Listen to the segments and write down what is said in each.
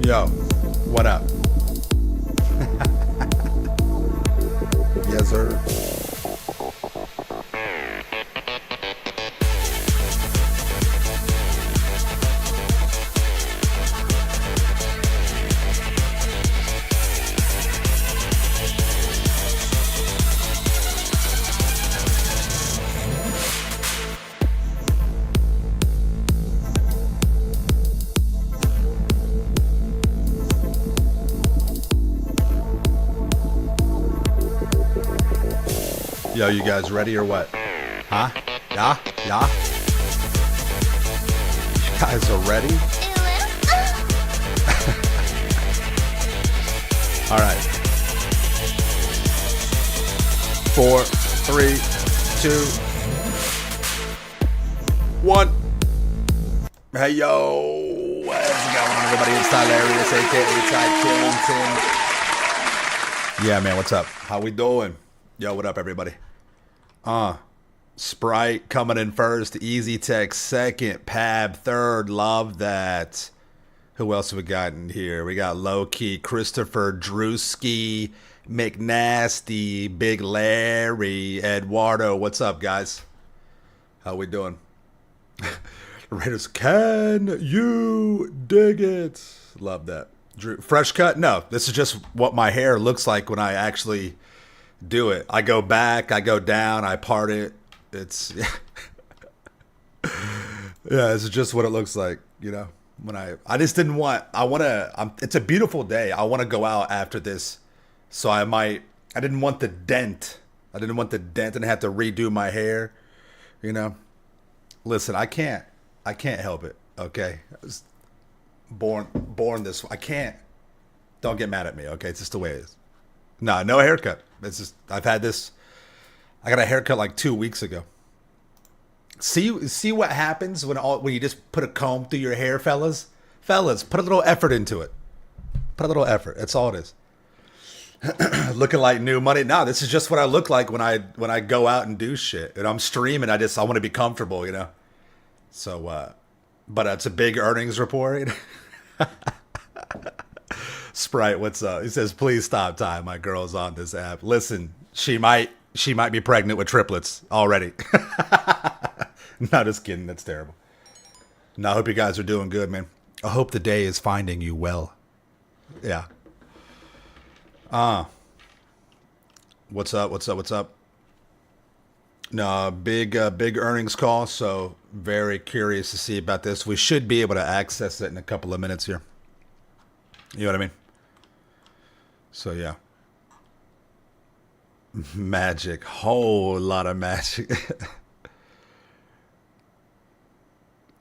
Yo, what up? Yes, sir. Yo, you guys ready or what? Huh? Yeah? Yeah? You guys are ready? All right. 4, 3, 2, 1. Hey, yo. What's going on, everybody? It's Tylarious, a.k.a. Ty Killington. Yeah, man, what's up? How we doing? Yo, what up, everybody? Sprite coming in first, Easy Tech second, Pab third. Love that. Who else have we got in here? We got Low Key, Christopher Drewski, McNasty, Big Larry, Eduardo. What's up, guys? How we doing? Raiders, can you dig it? Love that. Drew, fresh cut? No, this is just what my hair looks like when I actually do it. I go back, I go down, I part it. It's yeah, it's just what it looks like, you know. When I just didn't want. It's a beautiful day. I want to go out after this, so I didn't want the dent. I didn't want the dent and have to redo my hair, you know. Listen, I can't help it. Okay, I was born this. I can't. Don't get mad at me. Okay, it's just the way it is. No haircut. It's just I've had this. I got a haircut like 2 weeks ago. See what happens when you just put a comb through your hair, fellas. Fellas, put a little effort into it. Put a little effort. That's all it is. Looking like new money. No, this is just what I look like when I go out and do shit. And I'm streaming. I want to be comfortable, you know. So, but it's a big earnings report. Sprite, what's up? He says, please stop time. My girl's on this app. Listen, she might be pregnant with triplets already. No, just kidding. That's terrible. No, I hope you guys are doing good, man. I hope the day is finding you well. Yeah. What's up? No, big earnings call. So very curious to see about this. We should be able to access it in a couple of minutes here. You know what I mean? So yeah. Magic. Whole lot of magic.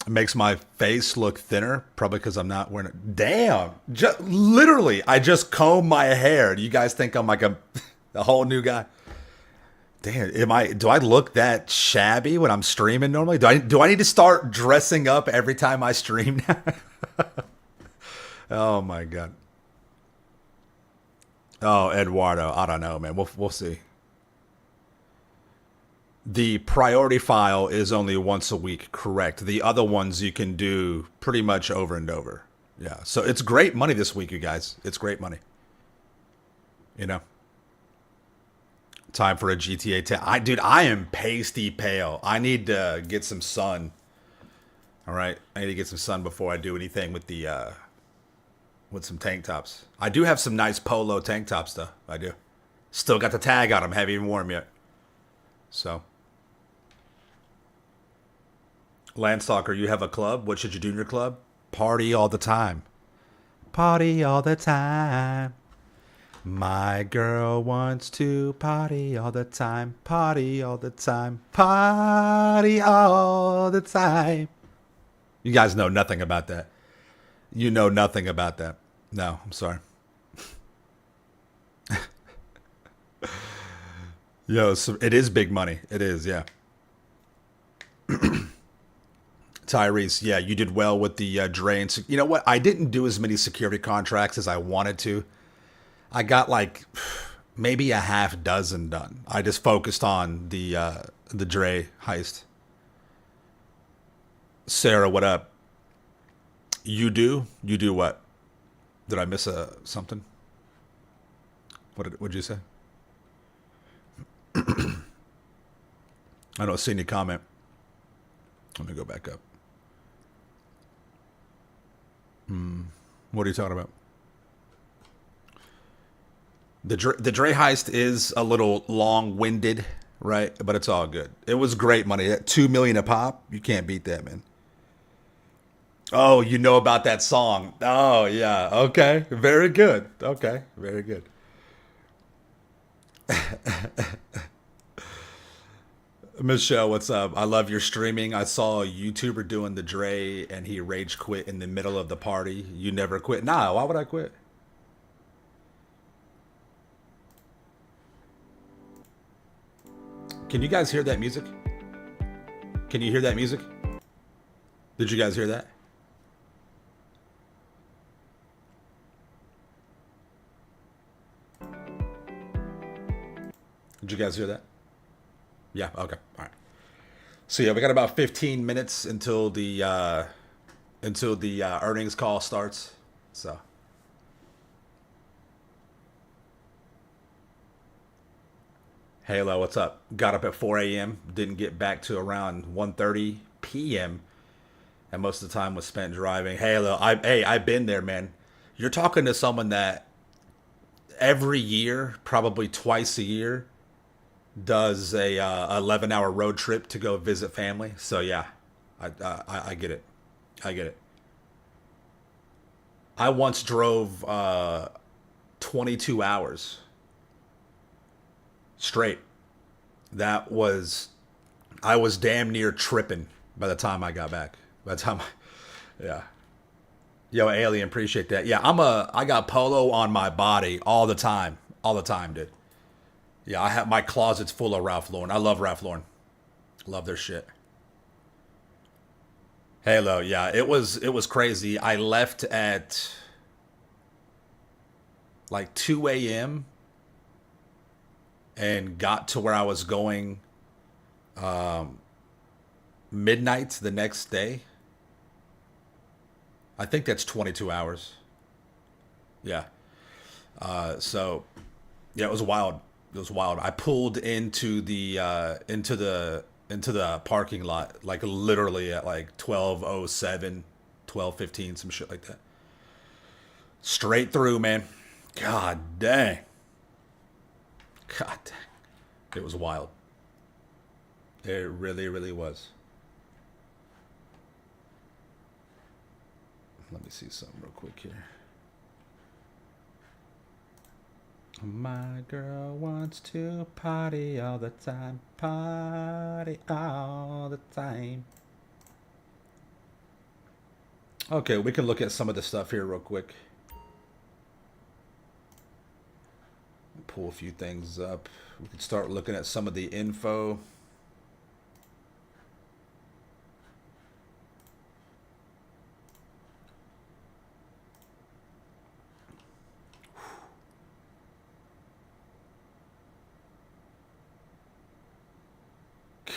It makes my face look thinner. Probably because I'm not wearing it. Damn. Literally, I just combed my hair. Do you guys think I'm like a whole new guy? Damn. Do I look that shabby when I'm streaming normally? Do I need to start dressing up every time I stream now? Oh my God. Oh, Eduardo. I don't know, man. We'll see. The priority file is only once a week, correct? The other ones you can do pretty much over and over. Yeah. So it's great money this week, you guys. It's great money. You know? Time for a GTA 10. Dude, I am pasty pale. I need to get some sun. All right? I need to get some sun before I do anything with the with some tank tops. I do have some nice polo tank tops, though. I do. Still got the tag on them. Haven't even worn them yet. So. Landstalker, you have a club? What should you do in your club? Party all the time. Party all the time. My girl wants to party all the time. Party all the time. Party all the time. You guys know nothing about that. You know nothing about that. No, I'm sorry. Yo, so it is big money. It is, yeah. Tyrese, yeah, you did well with the drain. You know what? I didn't do as many security contracts as I wanted to. I got like maybe a half dozen done. I just focused on the Dre heist. Sarah, what up? You do? You do what? Did I miss something? What'd you say? I don't see any comment. Let me go back up. What are you talking about? The Dre heist is a little long-winded, right? But it's all good. It was great money. At $2 million a pop, you can't beat that, man. Oh, you know about that song? Oh, yeah. Okay, very good. Okay, very good. Michelle, what's up? I love your streaming. I saw a YouTuber doing the Dre, and he rage quit in the middle of the party. You never quit? Nah, why would I quit? Can you guys hear that music? Can you hear that music? Did you guys hear that? Did you guys hear that? Yeah, okay. All right. So yeah, we got about 15 minutes until the earnings call starts. So Halo, what's up? Got up at 4 a.m. Didn't get back to around 1:30 p.m. and most of the time was spent driving. Halo, I've been there, man. You're talking to someone that every year, probably twice a year, does a 11-hour road trip to go visit family. So yeah, I get it. I get it. I once drove 22 hours straight. That was I was damn near tripping by the time I got back. By the time, yeah. Yo, alien, appreciate that. Yeah, I got polo on my body all the time, dude. Yeah, I have my closet's full of Ralph Lauren. I love Ralph Lauren. Love their shit. Halo, yeah, it was crazy. I left at like 2 a.m. and got to where I was going midnight the next day. I think that's 22 hours. Yeah. So yeah, it was wild. It was wild. I pulled into the parking lot like literally at like 12:07, 12:15, some shit like that. Straight through, man. God dang. God dang. It was wild. It really, really was. Let me see something real quick here. My girl wants to party all the time. Party all the time. Okay, we can look at some of the stuff here real quick. Pull a few things up. We can start looking at some of the info.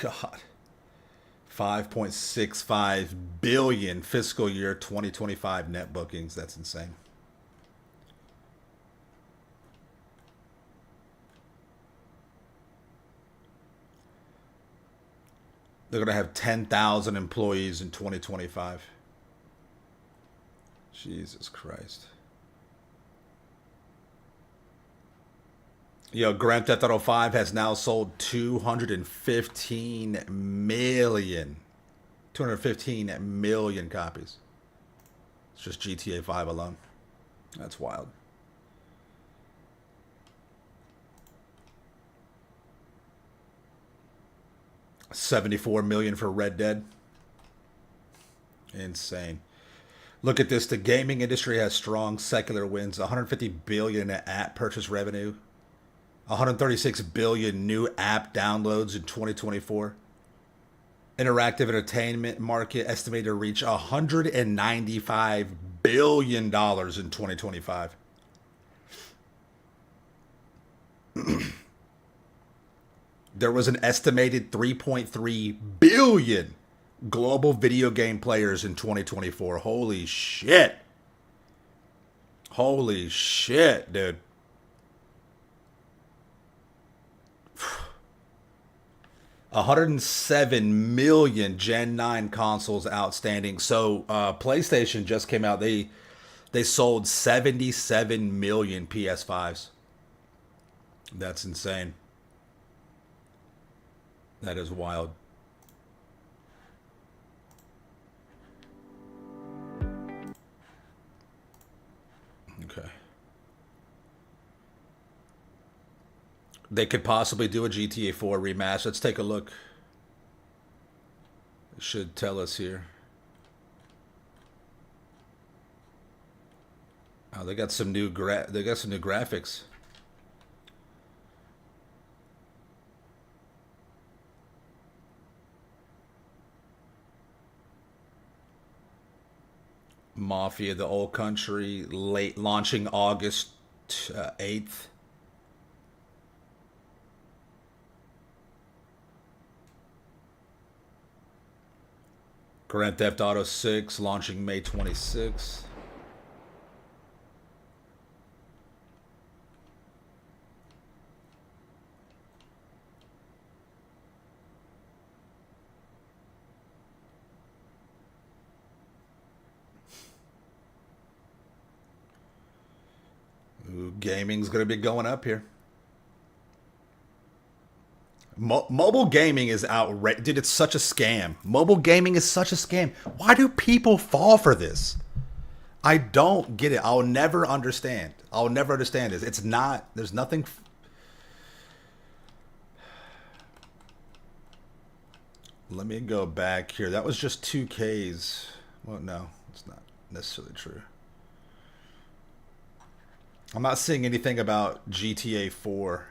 God. 5.65 billion fiscal year 2025 net bookings. That's insane. They're going to have 10,000 employees in 2025. Jesus Christ. Yo, Grand Theft Auto 5 has now sold 215 million copies. It's just GTA 5 alone. That's wild. $74 million for Red Dead. Insane. Look at this. The gaming industry has strong secular wins. 150 billion in app purchase revenue. 136 billion new app downloads in 2024. Interactive entertainment market estimated to reach $195 billion in 2025. There was an estimated 3.3 billion global video game players in 2024. Holy shit. Holy shit, dude. 107 million Gen 9 consoles outstanding. So PlayStation just came out. They sold 77 million PS5s. That's insane. That is wild. Okay. They could possibly do a GTA 4 rematch. Let's take a look. It should tell us here. Oh, they got some new graphics. Mafia: The Old Country, late launching August 8th. Grand Theft Auto 6 launching May 26th. Ooh, gaming's going to be going up here. Mobile gaming is outrageous. Dude, it's such a scam. Mobile gaming is such a scam. Why do people fall for this? I don't get it. I'll never understand. I'll never understand this. It's not, there's nothing. Let me go back here. That was just 2Ks. Well, no, it's not necessarily true. I'm not seeing anything about GTA 4.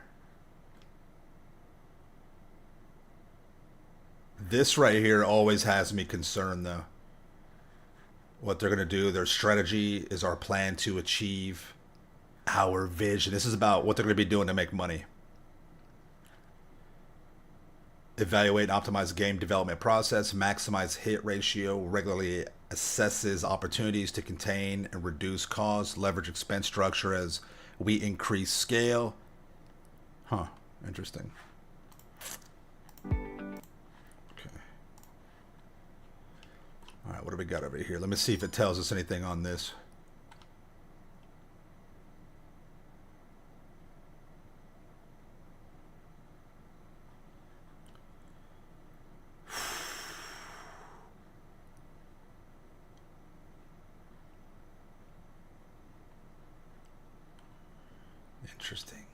This right here always has me concerned, though. What they're going to do, their strategy is our plan to achieve our vision. This is about what they're going to be doing to make money. Evaluate and optimize game development process, maximize hit ratio, regularly assesses opportunities to contain and reduce costs, leverage expense structure as we increase scale. Huh, interesting. Okay. All right, what do we got over here? Let me see if it tells us anything on this. Interesting.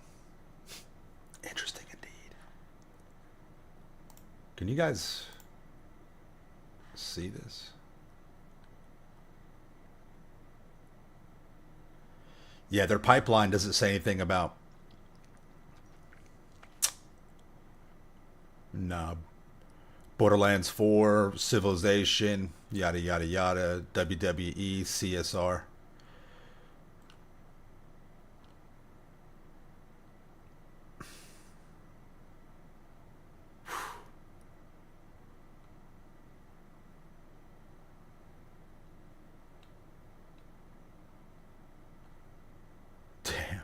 Interesting indeed. Can you guys see this? Yeah, their pipeline doesn't say anything about. No. Borderlands 4, Civilization, yada yada yada, WWE, CSR. Damn.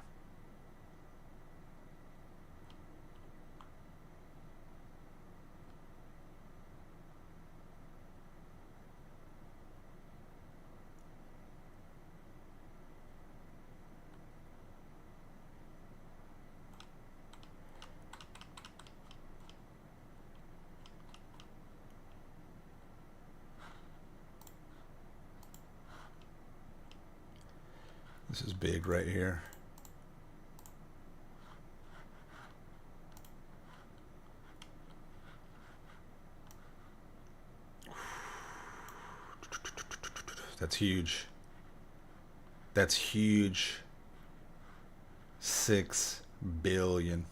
This is big right here. That's huge. That's huge. 6 billion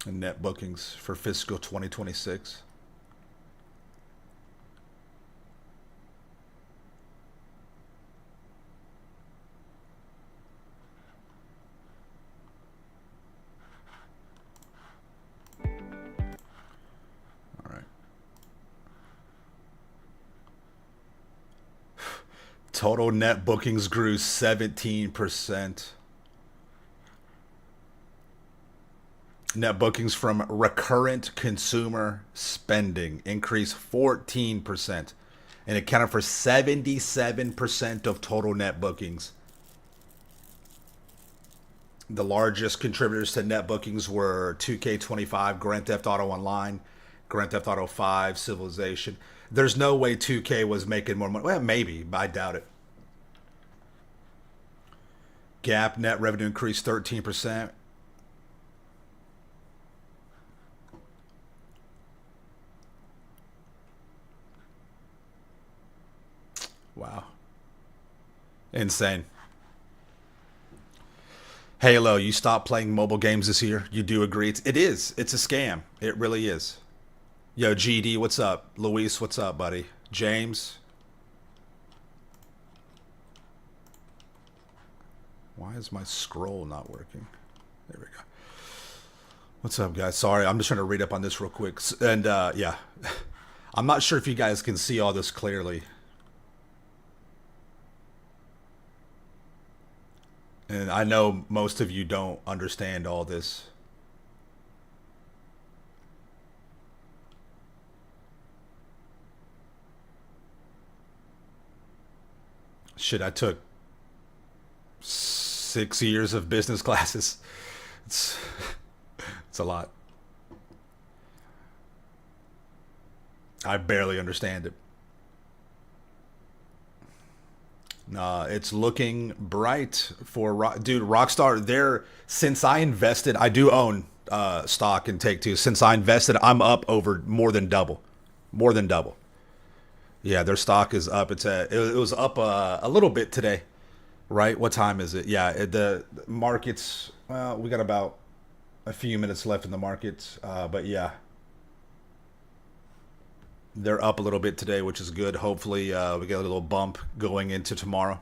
in net bookings for fiscal 2026. Total net bookings grew 17%. Net bookings from recurrent consumer spending increased 14% and accounted for 77% of total net bookings. The largest contributors to net bookings were 2K25, Grand Theft Auto Online, Grand Theft Auto 5, Civilization. There's no way 2K was making more money. Well, maybe, but I doubt it. Gap net revenue increased 13%. Wow. Insane. Heyooo, you stopped playing mobile games this year? You do agree? It is. It's a scam. It really is. Yo, GD, what's up? Luis, what's up, buddy? James? Why is my scroll not working? There we go. What's up, guys? Sorry, I'm just trying to read up on this real quick. And, yeah. I'm not sure if you guys can see all this clearly. And I know most of you don't understand all this. Shit, I took 6 years of business classes. It's it's a lot. I barely understand it. It's looking bright for dude Rockstar. There, since I invested, I do own stock in Take2. Since I invested, I'm up over more than double, more than double. Yeah, their stock is up. It was up a little bit today, right? What time is it? Yeah, the markets. Well, we got about a few minutes left in the markets, but yeah, they're up a little bit today, which is good. Hopefully, we get a little bump going into tomorrow.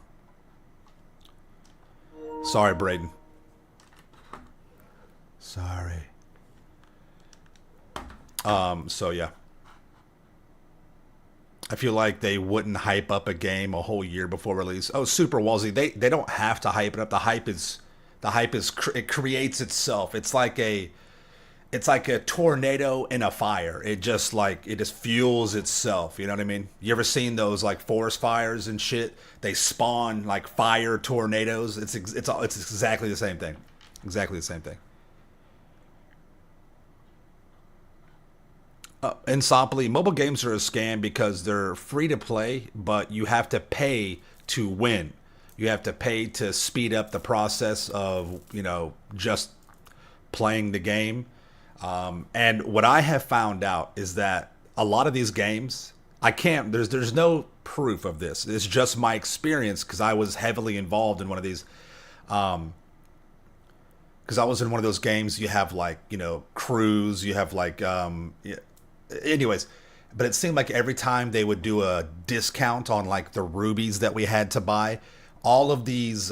Sorry, Braden. Sorry. So yeah. I feel like they wouldn't hype up a game a whole year before release. Oh, Super Wallsy, they don't have to hype it up. The hype is it creates itself. It's like a tornado in a fire. It just fuels itself. You know what I mean? You ever seen those like forest fires and shit? They spawn like fire tornadoes. It's exactly the same thing. Exactly the same thing. In Sopley, mobile games are a scam because they're free to play, but you have to pay to win. You have to pay to speed up the process of just playing the game. And what I have found out is that a lot of these games, I can't. There's no proof of this. It's just my experience because I was heavily involved in one of these. Because I was in one of those games. You have like crews. You have like yeah. Anyways, but it seemed like every time they would do a discount on like the rubies that we had to buy, all of these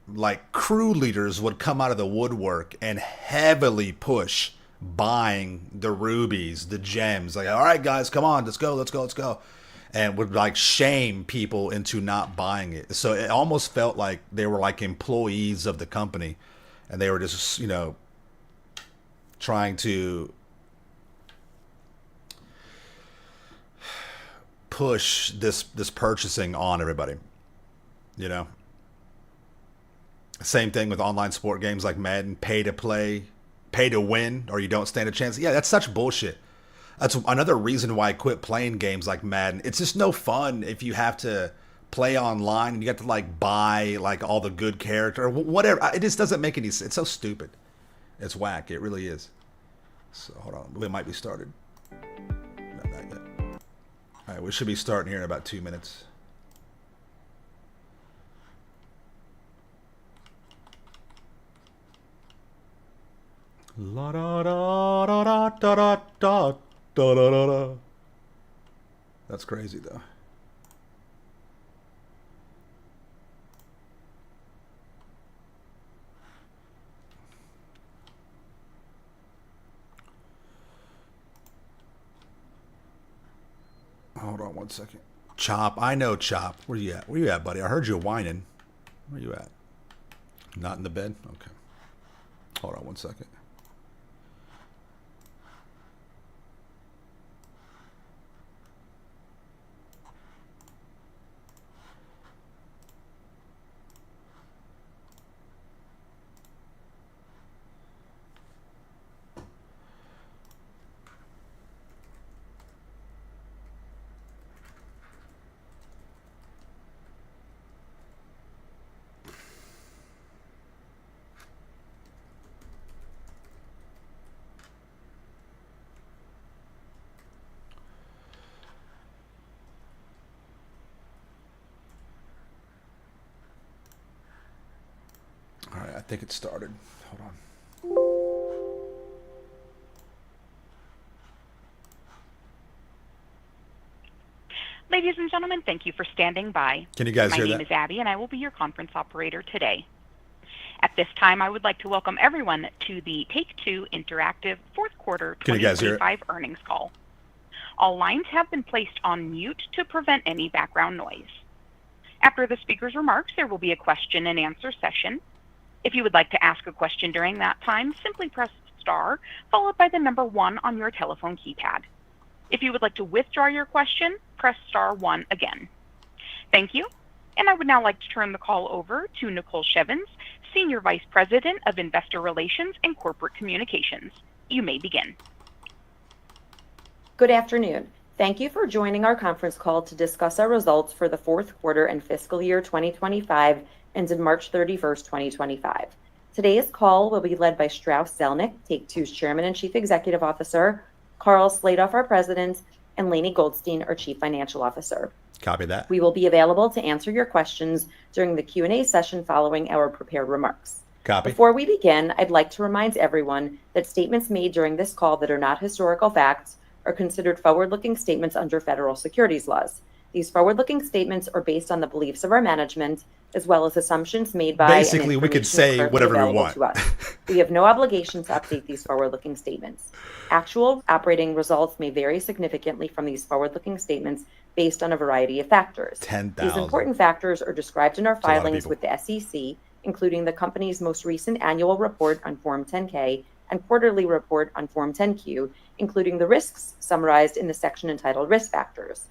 like crew leaders would come out of the woodwork and heavily push buying the rubies, the gems. Like, all right, guys, come on, let's go, let's go, let's go, and would like shame people into not buying it. So it almost felt like they were like employees of the company, and they were just trying to push this purchasing on everybody. You know. Same thing with online sport games like Madden. Pay to play, pay to win, or you don't stand a chance. Yeah, that's such bullshit. That's another reason why I quit playing games like Madden. It's just no fun if you have to play online and you have to like buy like all the good character or whatever. It just doesn't make any sense. It's so stupid. It's whack. It really is. So hold on, we might be started. No, not yet. All right, we should be starting here in about 2 minutes. La da da da da da da da da da. That's crazy though. Hold on one second. Chop. I know Chop. Where you at? Where you at, buddy? I heard you whining. Where you at? Not in the bed? Okay. Hold on one second. All right, I think it started. Hold on. Ladies and gentlemen, thank you for standing by. Can you guys hear that? My name is Abby, and I will be your conference operator today. At this time, I would like to welcome everyone to the Take2 Interactive Fourth Quarter 2025 earnings call. All lines have been placed on mute to prevent any background noise. After the speaker's remarks, there will be a question and answer session. If you would like to ask a question during that time, simply press star followed by the number 1 on your telephone keypad. If you would like to withdraw your question, press star 1 again. Thank you. And I would now like to turn the call over to Nicole Shevins, Senior Vice President of Investor Relations and Corporate Communications. You may begin. Good afternoon. Thank you for joining our conference call to discuss our results for the fourth quarter and fiscal year 2025 ended March 31st, 2025. Today's call will be led by Strauss Zelnick, Take2's Chairman and Chief Executive Officer, Carl Sladoff, our President, and Lainie Goldstein, our Chief Financial Officer. Copy that. We will be available to answer your questions during the Q&A session following our prepared remarks. Copy. Before we begin, I'd like to remind everyone that statements made during this call that are not historical facts are considered forward-looking statements under federal securities laws. These forward-looking statements are based on the beliefs of our management, as well as assumptions made by Basically, we could say whatever we want. To us. We have no obligation to update these forward-looking statements. Actual operating results may vary significantly from these forward-looking statements based on a variety of factors. 10,000. These important factors are described in our filings with the SEC, including the company's most recent annual report on Form 10-K and quarterly report on Form 10-Q, including the risks summarized in the section entitled Risk Factors.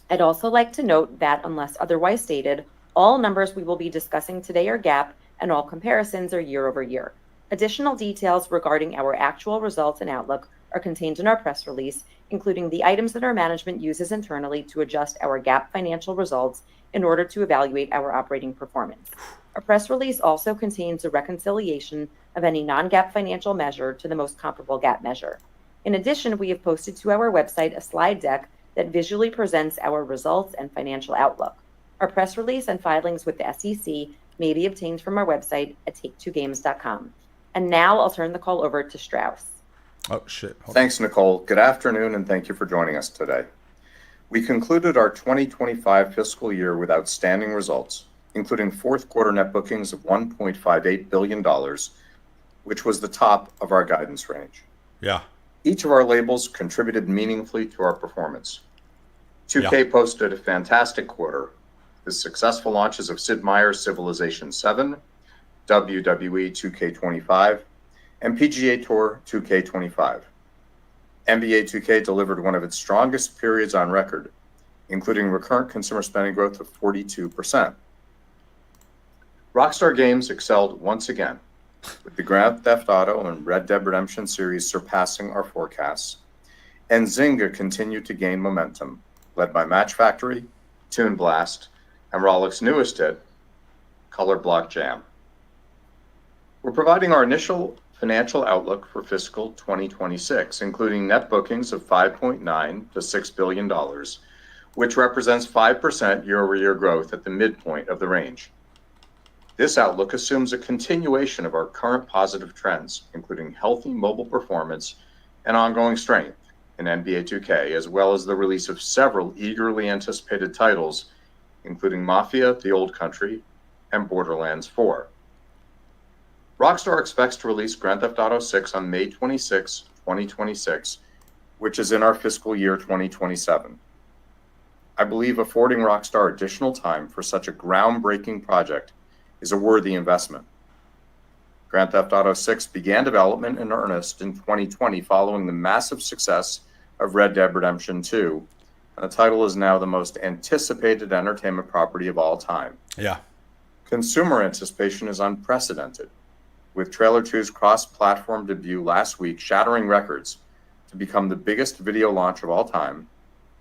I'd also like to note that, unless otherwise stated, all numbers we will be discussing today are GAAP, and all comparisons are year over year. Additional details regarding our actual results and outlook are contained in our press release, including the items that our management uses internally to adjust our GAAP financial results in order to evaluate our operating performance. Our press release also contains a reconciliation of any non-GAAP financial measure to the most comparable GAAP measure. In addition, we have posted to our website a slide deck that visually presents our results and financial outlook. Our press release and filings with the SEC may be obtained from our website at take2games.com. And now I'll turn the call over to Strauss. Oh, shit. Thanks, Nicole. Good afternoon, and thank you for joining us today. We concluded our 2025 fiscal year with outstanding results, including fourth quarter net bookings of $1.58 billion, which was the top of our guidance range. Yeah. Each of our labels contributed meaningfully to our performance. 2K posted a fantastic quarter with successful launches of Sid Meier's Civilization VII, WWE 2K25, and PGA Tour 2K25. NBA 2K delivered one of its strongest periods on record, including recurrent consumer spending growth of 42%. Rockstar Games excelled once again, with the Grand Theft Auto and Red Dead Redemption series surpassing our forecasts, and Zynga continued to gain momentum, led by Match Factory, Toon Blast, and Rollic's newest hit, Color Block Jam. We're providing our initial financial outlook for fiscal 2026, including net bookings of $5.9 to $6 billion, which represents 5% year-over-year growth at the midpoint of the range. This outlook assumes a continuation of our current positive trends, including healthy mobile performance and ongoing strength in NBA 2K, as well as the release of several eagerly anticipated titles, including Mafia: The Old Country and Borderlands 4. Rockstar expects to release Grand Theft Auto 6 on May 26, 2026, which is in our fiscal year 2027. I believe affording Rockstar additional time for such a groundbreaking project is a worthy investment. Grand Theft Auto 6 began development in earnest in 2020 following the massive success of Red Dead Redemption 2, and the title is now the most anticipated entertainment property of all time. Yeah. Consumer anticipation is unprecedented, with Trailer 2's cross-platform debut last week shattering records to become the biggest video launch of all time,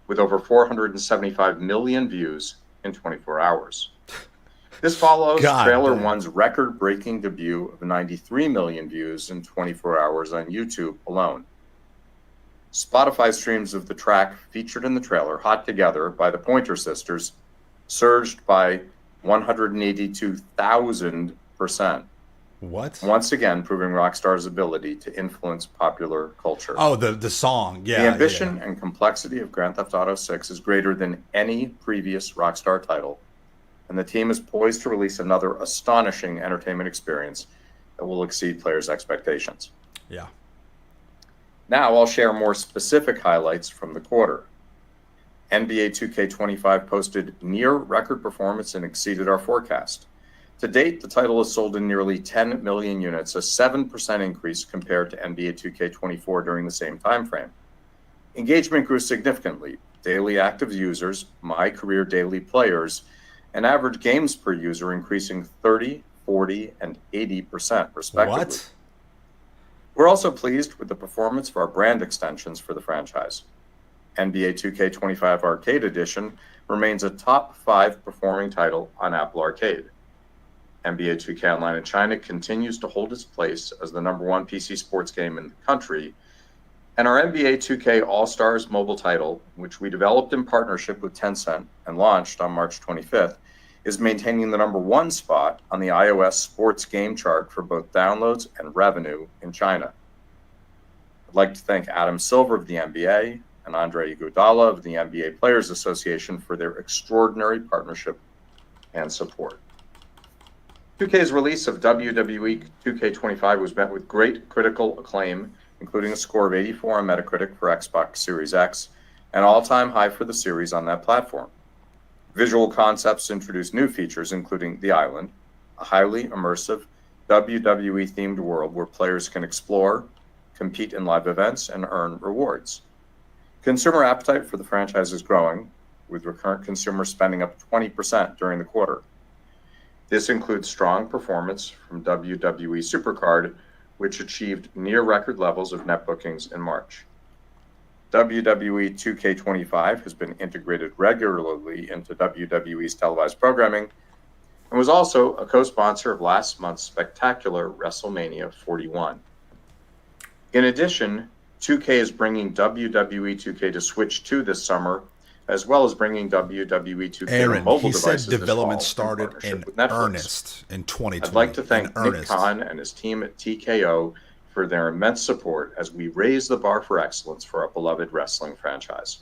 with over 475 million views in 24 hours. This follows Trailer 1's record-breaking debut of 93 million views in 24 hours on YouTube alone. Spotify streams of the track featured in the trailer, Hot Together, by the Pointer Sisters, surged by 182,000%. What? Once again, proving Rockstar's ability to influence popular culture. Oh, the song, yeah. The ambition and complexity of Grand Theft Auto 6 is greater than any previous Rockstar title, and the team is poised to release another astonishing entertainment experience that will exceed players' expectations. Yeah. Now I'll share more specific highlights from the quarter. NBA 2K25 posted near record performance and exceeded our forecast. To date, the title has sold in nearly 10 million units, a 7% increase compared to NBA 2K24 during the same time frame. Engagement grew significantly. Daily active users, my career daily players, and average games per user increasing 30, 40, and 80% respectively. What? We're also pleased with the performance of our brand extensions for the franchise. NBA 2K25 Arcade Edition remains a top 5 performing title on Apple Arcade. NBA 2K Online in China continues to hold its place as the #1 PC sports game in the country, and our NBA 2K All-Stars mobile title, which we developed in partnership with Tencent and launched on March 25th, is maintaining the #1 spot on the iOS sports game chart for both downloads and revenue in China. I'd like to thank Adam Silver of the NBA and Andre Iguodala of the NBA Players Association for their extraordinary partnership and support. 2K's release of WWE 2K25 was met with great critical acclaim, including a score of 84 on Metacritic for Xbox Series X, an all-time high for the series on that platform. Visual Concepts introduced new features, including The Island, a highly immersive WWE-themed world where players can explore, compete in live events, and earn rewards. Consumer appetite for the franchise is growing, with recurrent consumer spending up 20% during the quarter. This includes strong performance from WWE SuperCard, which achieved near record levels of net bookings in March. WWE 2K25 has been integrated regularly into WWE's televised programming and was also a co-sponsor of last month's spectacular WrestleMania 41. In addition, 2K is bringing WWE 2K to Switch 2 this summer, as well as bringing WWE 2K to mobile devices this fall. He said development started in earnest in 2020. I'd like to thank Nick Khan and his team at TKO for their immense support as we raise the bar for excellence for our beloved wrestling franchise.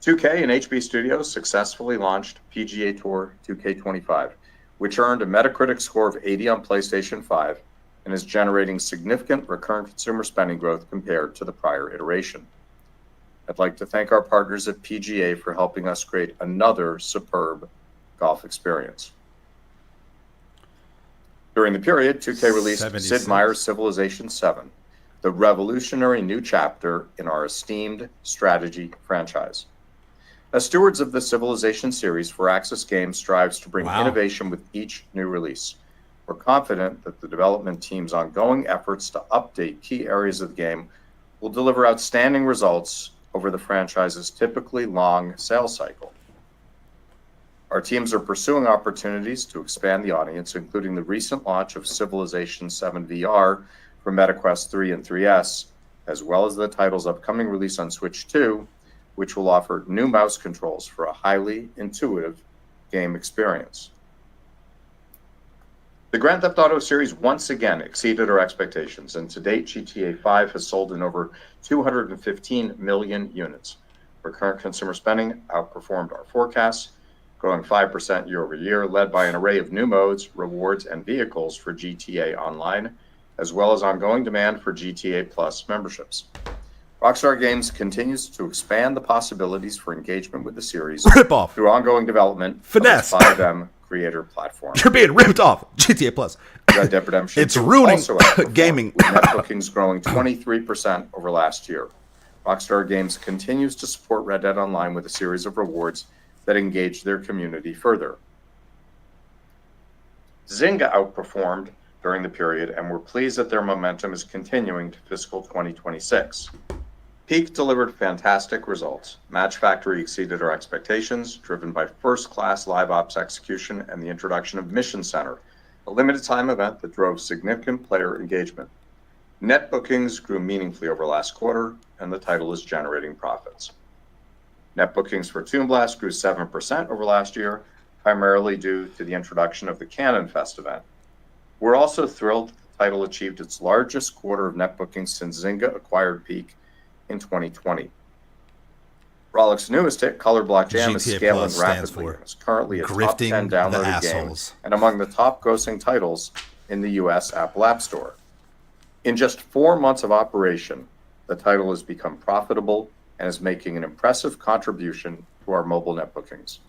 2K and HB Studios successfully launched PGA Tour 2K25, which earned a Metacritic score of 80 on PlayStation 5 and is generating significant recurrent consumer spending growth compared to the prior iteration. I'd like to thank our partners at PGA for helping us create another superb golf experience. During the period, 2K released Sid Meier's Civilization 7, the revolutionary new chapter in our esteemed strategy franchise. As stewards of the Civilization series, Firaxis Games strives to bring innovation with each new release. We're confident that the development team's ongoing efforts to update key areas of the game will deliver outstanding results over the franchise's typically long sales cycle. Our teams are pursuing opportunities to expand the audience, including the recent launch of Civilization 7 VR for MetaQuest 3 and 3S, as well as the title's upcoming release on Switch 2, which will offer new mouse controls for a highly intuitive game experience. The Grand Theft Auto series once again exceeded our expectations, and to date, GTA 5 has sold in over 215 million units. Recurrent consumer spending outperformed our forecasts, growing 5% year over year, led by an array of new modes, rewards, and vehicles for GTA Online, as well as ongoing demand for GTA Plus memberships. Rockstar Games continues to expand the possibilities for engagement with the series Rip-off. through ongoing development Finesse. of its FIB creator platform. You're being ripped off. GTA Plus. Red Dead Redemption It's ruining gaming. With net bookings growing 23% over last year. Rockstar Games continues to support Red Dead Online with a series of rewards that engage their community further. Zynga outperformed during the period, and we're pleased that their momentum is continuing to fiscal 2026. Peak delivered fantastic results. Match Factory exceeded our expectations, driven by first-class live ops execution and the introduction of Mission Center, a limited-time event that drove significant player engagement. Net bookings grew meaningfully over last quarter, and the title is generating profits. Net bookings for Toon Blast grew 7% over last year, primarily due to the introduction of the Cannon Fest event. We're also thrilled that the title achieved its largest quarter of net bookings since Zynga acquired Peak in 2020. Rollic's newest hit, Color Block Jam, is scaling rapidly and is currently a top 10 downloaded game and among the top grossing titles in the US Apple App Store. In just 4 months of operation, the title has become profitable and is making an impressive contribution to our mobile net bookings.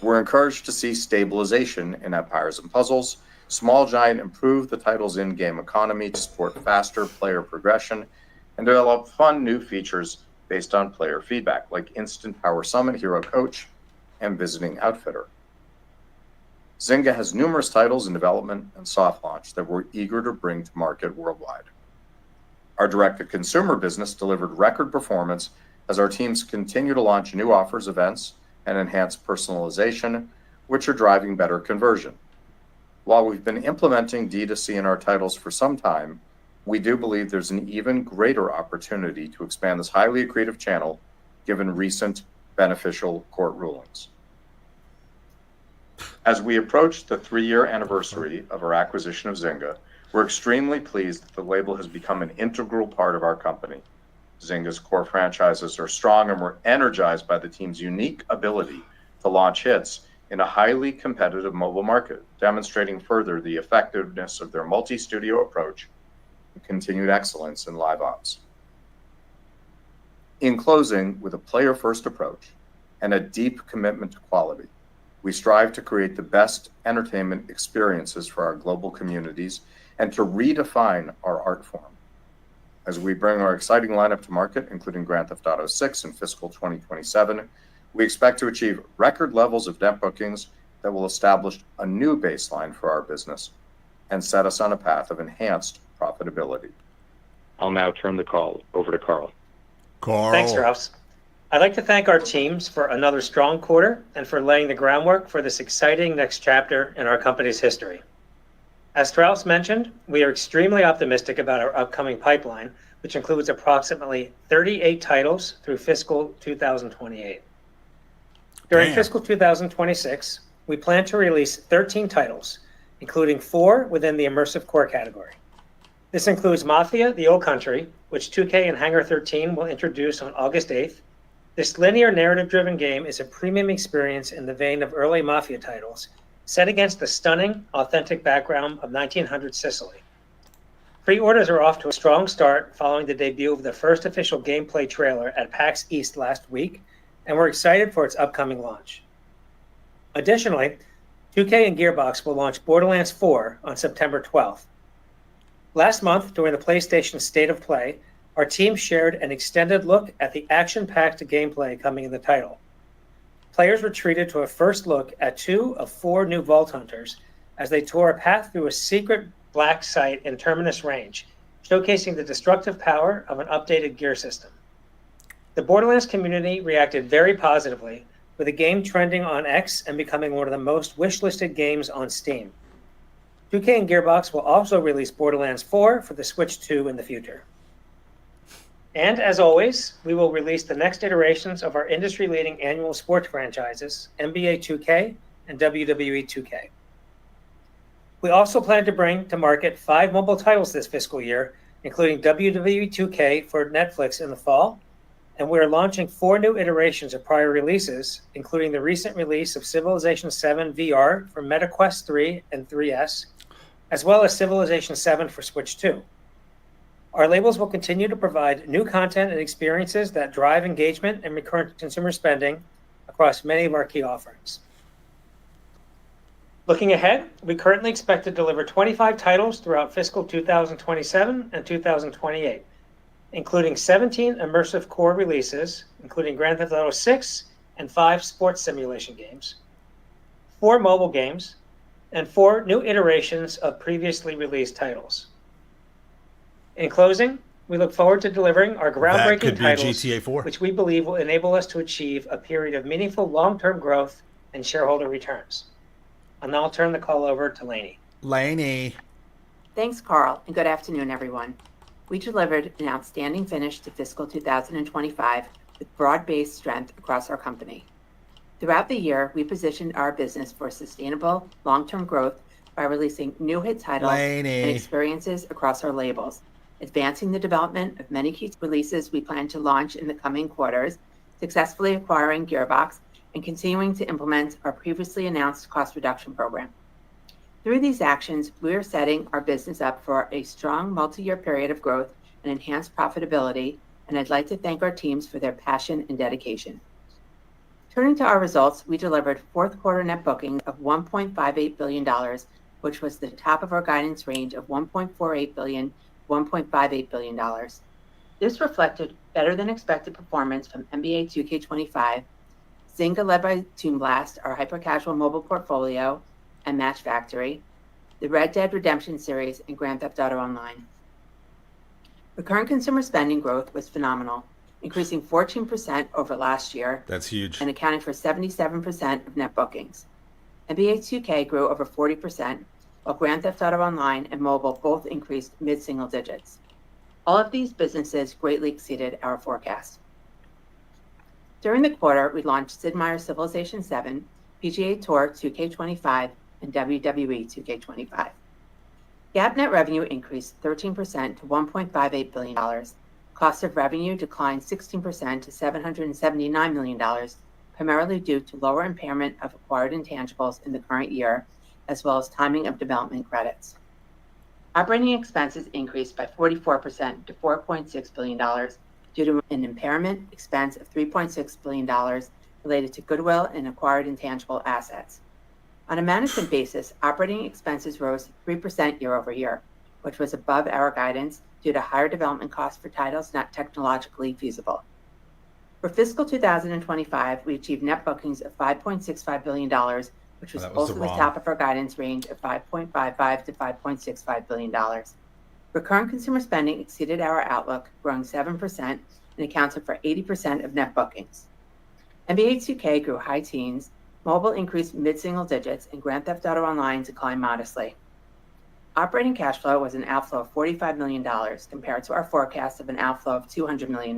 We're encouraged to see stabilization in Empires & Puzzles. Small Giant improved the title's in-game economy to support faster player progression and develop fun new features based on player feedback, like Instant Power Summon, Hero Coach, and Visiting Outfitter. Zynga has numerous titles in development and soft launch that we're eager to bring to market worldwide. Our direct-to-consumer business delivered record performance as our teams continue to launch new offers, events, and enhance personalization, which are driving better conversion. While we've been implementing D2C in our titles for some time, we do believe there's an even greater opportunity to expand this highly accretive channel given recent beneficial court rulings. As we approach the 3-year anniversary of our acquisition of Zynga, we're extremely pleased that the label has become an integral part of our company. Zynga's core franchises are strong, and we're energized by the team's unique ability to launch hits in a highly competitive mobile market, demonstrating further the effectiveness of their multi-studio approach and continued excellence in live ops. In closing, with a player-first approach and a deep commitment to quality, we strive to create the best entertainment experiences for our global communities and to redefine our art form. As we bring our exciting lineup to market, including Grand Theft Auto 6 in fiscal 2027, we expect to achieve record levels of net bookings that will establish a new baseline for our business and set us on a path of enhanced profitability. I'll now turn the call over to Carl. Thanks, Strauss. I'd like to thank our teams for another strong quarter and for laying the groundwork for this exciting next chapter in our company's history. As Strauss mentioned, we are extremely optimistic about our upcoming pipeline, which includes approximately 38 titles through fiscal 2028. During fiscal 2026, we plan to release 13 titles, including 4 within the immersive core category. This includes Mafia: The Old Country, which 2K and Hangar 13 will introduce on August 8th. This linear narrative-driven game is a premium experience in the vein of early Mafia titles, set against the stunning, authentic background of 1900 Sicily. Pre-orders are off to a strong start following the debut of the first official gameplay trailer at PAX East last week, and we're excited for its upcoming launch. Additionally, 2K and Gearbox will launch Borderlands 4 on September 12th. Last month, during the PlayStation State of Play, our team shared an extended look at the action-packed gameplay coming in the title. Players were treated to a first look at 2 of 4 new Vault Hunters as they tore a path through a secret black site in Terminus Range, showcasing the destructive power of an updated gear system. The Borderlands community reacted very positively, with the game trending on X and becoming one of the most wishlisted games on Steam. 2K and Gearbox will also release Borderlands 4 for the Switch 2 in the future. And as always, we will release the next iterations of our industry-leading annual sports franchises, NBA 2K and WWE 2K. We also plan to bring to market 5 mobile titles this fiscal year, including WWE 2K for Netflix in the fall, and we are launching 4 new iterations of prior releases, including the recent release of Civilization 7 VR for MetaQuest 3 and 3S, as well as Civilization 7 for Switch 2. Our labels will continue to provide new content and experiences that drive engagement and recurrent consumer spending across many of our key offerings. Looking ahead, we currently expect to deliver 25 titles throughout fiscal 2027 and 2028, including 17 immersive core releases, including Grand Theft Auto 6 and 5 sports simulation games, 4 mobile games, and 4 new iterations of previously released titles. In closing, we look forward to delivering our groundbreaking titles, GTA 4. which we believe will enable us to achieve a period of meaningful long-term growth and shareholder returns. I'll now turn the call over to Lainey. Lainey. Thanks, Carl, and good afternoon, everyone. We delivered an outstanding finish to fiscal 2025 with broad-based strength across our company. Throughout the year, we positioned our business for sustainable, long-term growth by releasing new hit titles and experiences across our labels, advancing the development of many key releases we plan to launch in the coming quarters, successfully acquiring Gearbox, and continuing to implement our previously announced cost reduction program. Through these actions, we are setting our business up for a strong multi-year period of growth and enhanced profitability, and I'd like to thank our teams for their passion and dedication. Turning to our results, we delivered fourth quarter net bookings of $1.58 billion, which was the top of our guidance range of $1.48 billion to $1.58 billion. This reflected better than expected performance from NBA 2K25, Zynga led by Toon Blast, our hyper-casual mobile portfolio, and Match Factory, the Red Dead Redemption series, and Grand Theft Auto Online. Recurrent consumer spending growth was phenomenal, increasing 14% over last year. That's huge. And accounting for 77% of net bookings. NBA 2K grew over 40%, while Grand Theft Auto Online and mobile both increased mid-single digits. All of these businesses greatly exceeded our forecast. During the quarter, we launched Sid Meier's Civilization VII, PGA Tour 2K25, and WWE 2K25. GAAP net revenue increased 13% to $1.58 billion. Cost of revenue declined 16% to $779 million, primarily due to lower impairment of acquired intangibles in the current year, as well as timing of development credits. Operating expenses increased by 44% to $4.6 billion due to an impairment expense of $3.6 billion related to goodwill and acquired intangible assets. On a management basis, operating expenses rose 3% year over year, which was above our guidance due to higher development costs for titles not technologically feasible. For fiscal 2025, we achieved net bookings of $5.65 billion, which was also the top of our guidance range of $5.55 to $5.65 billion. Recurrent consumer spending exceeded our outlook, growing 7% and accounted for 80% of net bookings. NBA 2K grew high teens, mobile increased mid-single digits, and Grand Theft Auto Online declined modestly. Operating cash flow was an outflow of $45 million compared to our forecast of an outflow of $200 million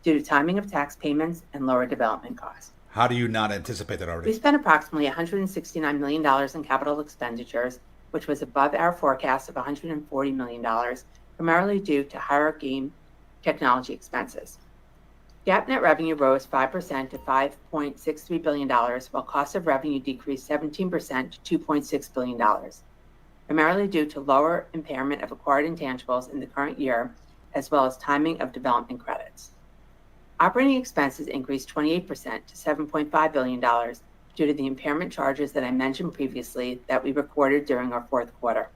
due to timing of tax payments and lower development costs. How do you not anticipate that already? We spent approximately $169 million in capital expenditures, which was above our forecast of $140 million, primarily due to higher game technology expenses. GAAP net revenue rose 5% to $5.63 billion, while cost of revenue decreased 17% to $2.6 billion, primarily due to lower impairment of acquired intangibles in the current year, as well as timing of development credits. Operating expenses increased 28% to $7.5 billion due to the impairment charges that I mentioned previously that we recorded during our fourth quarter.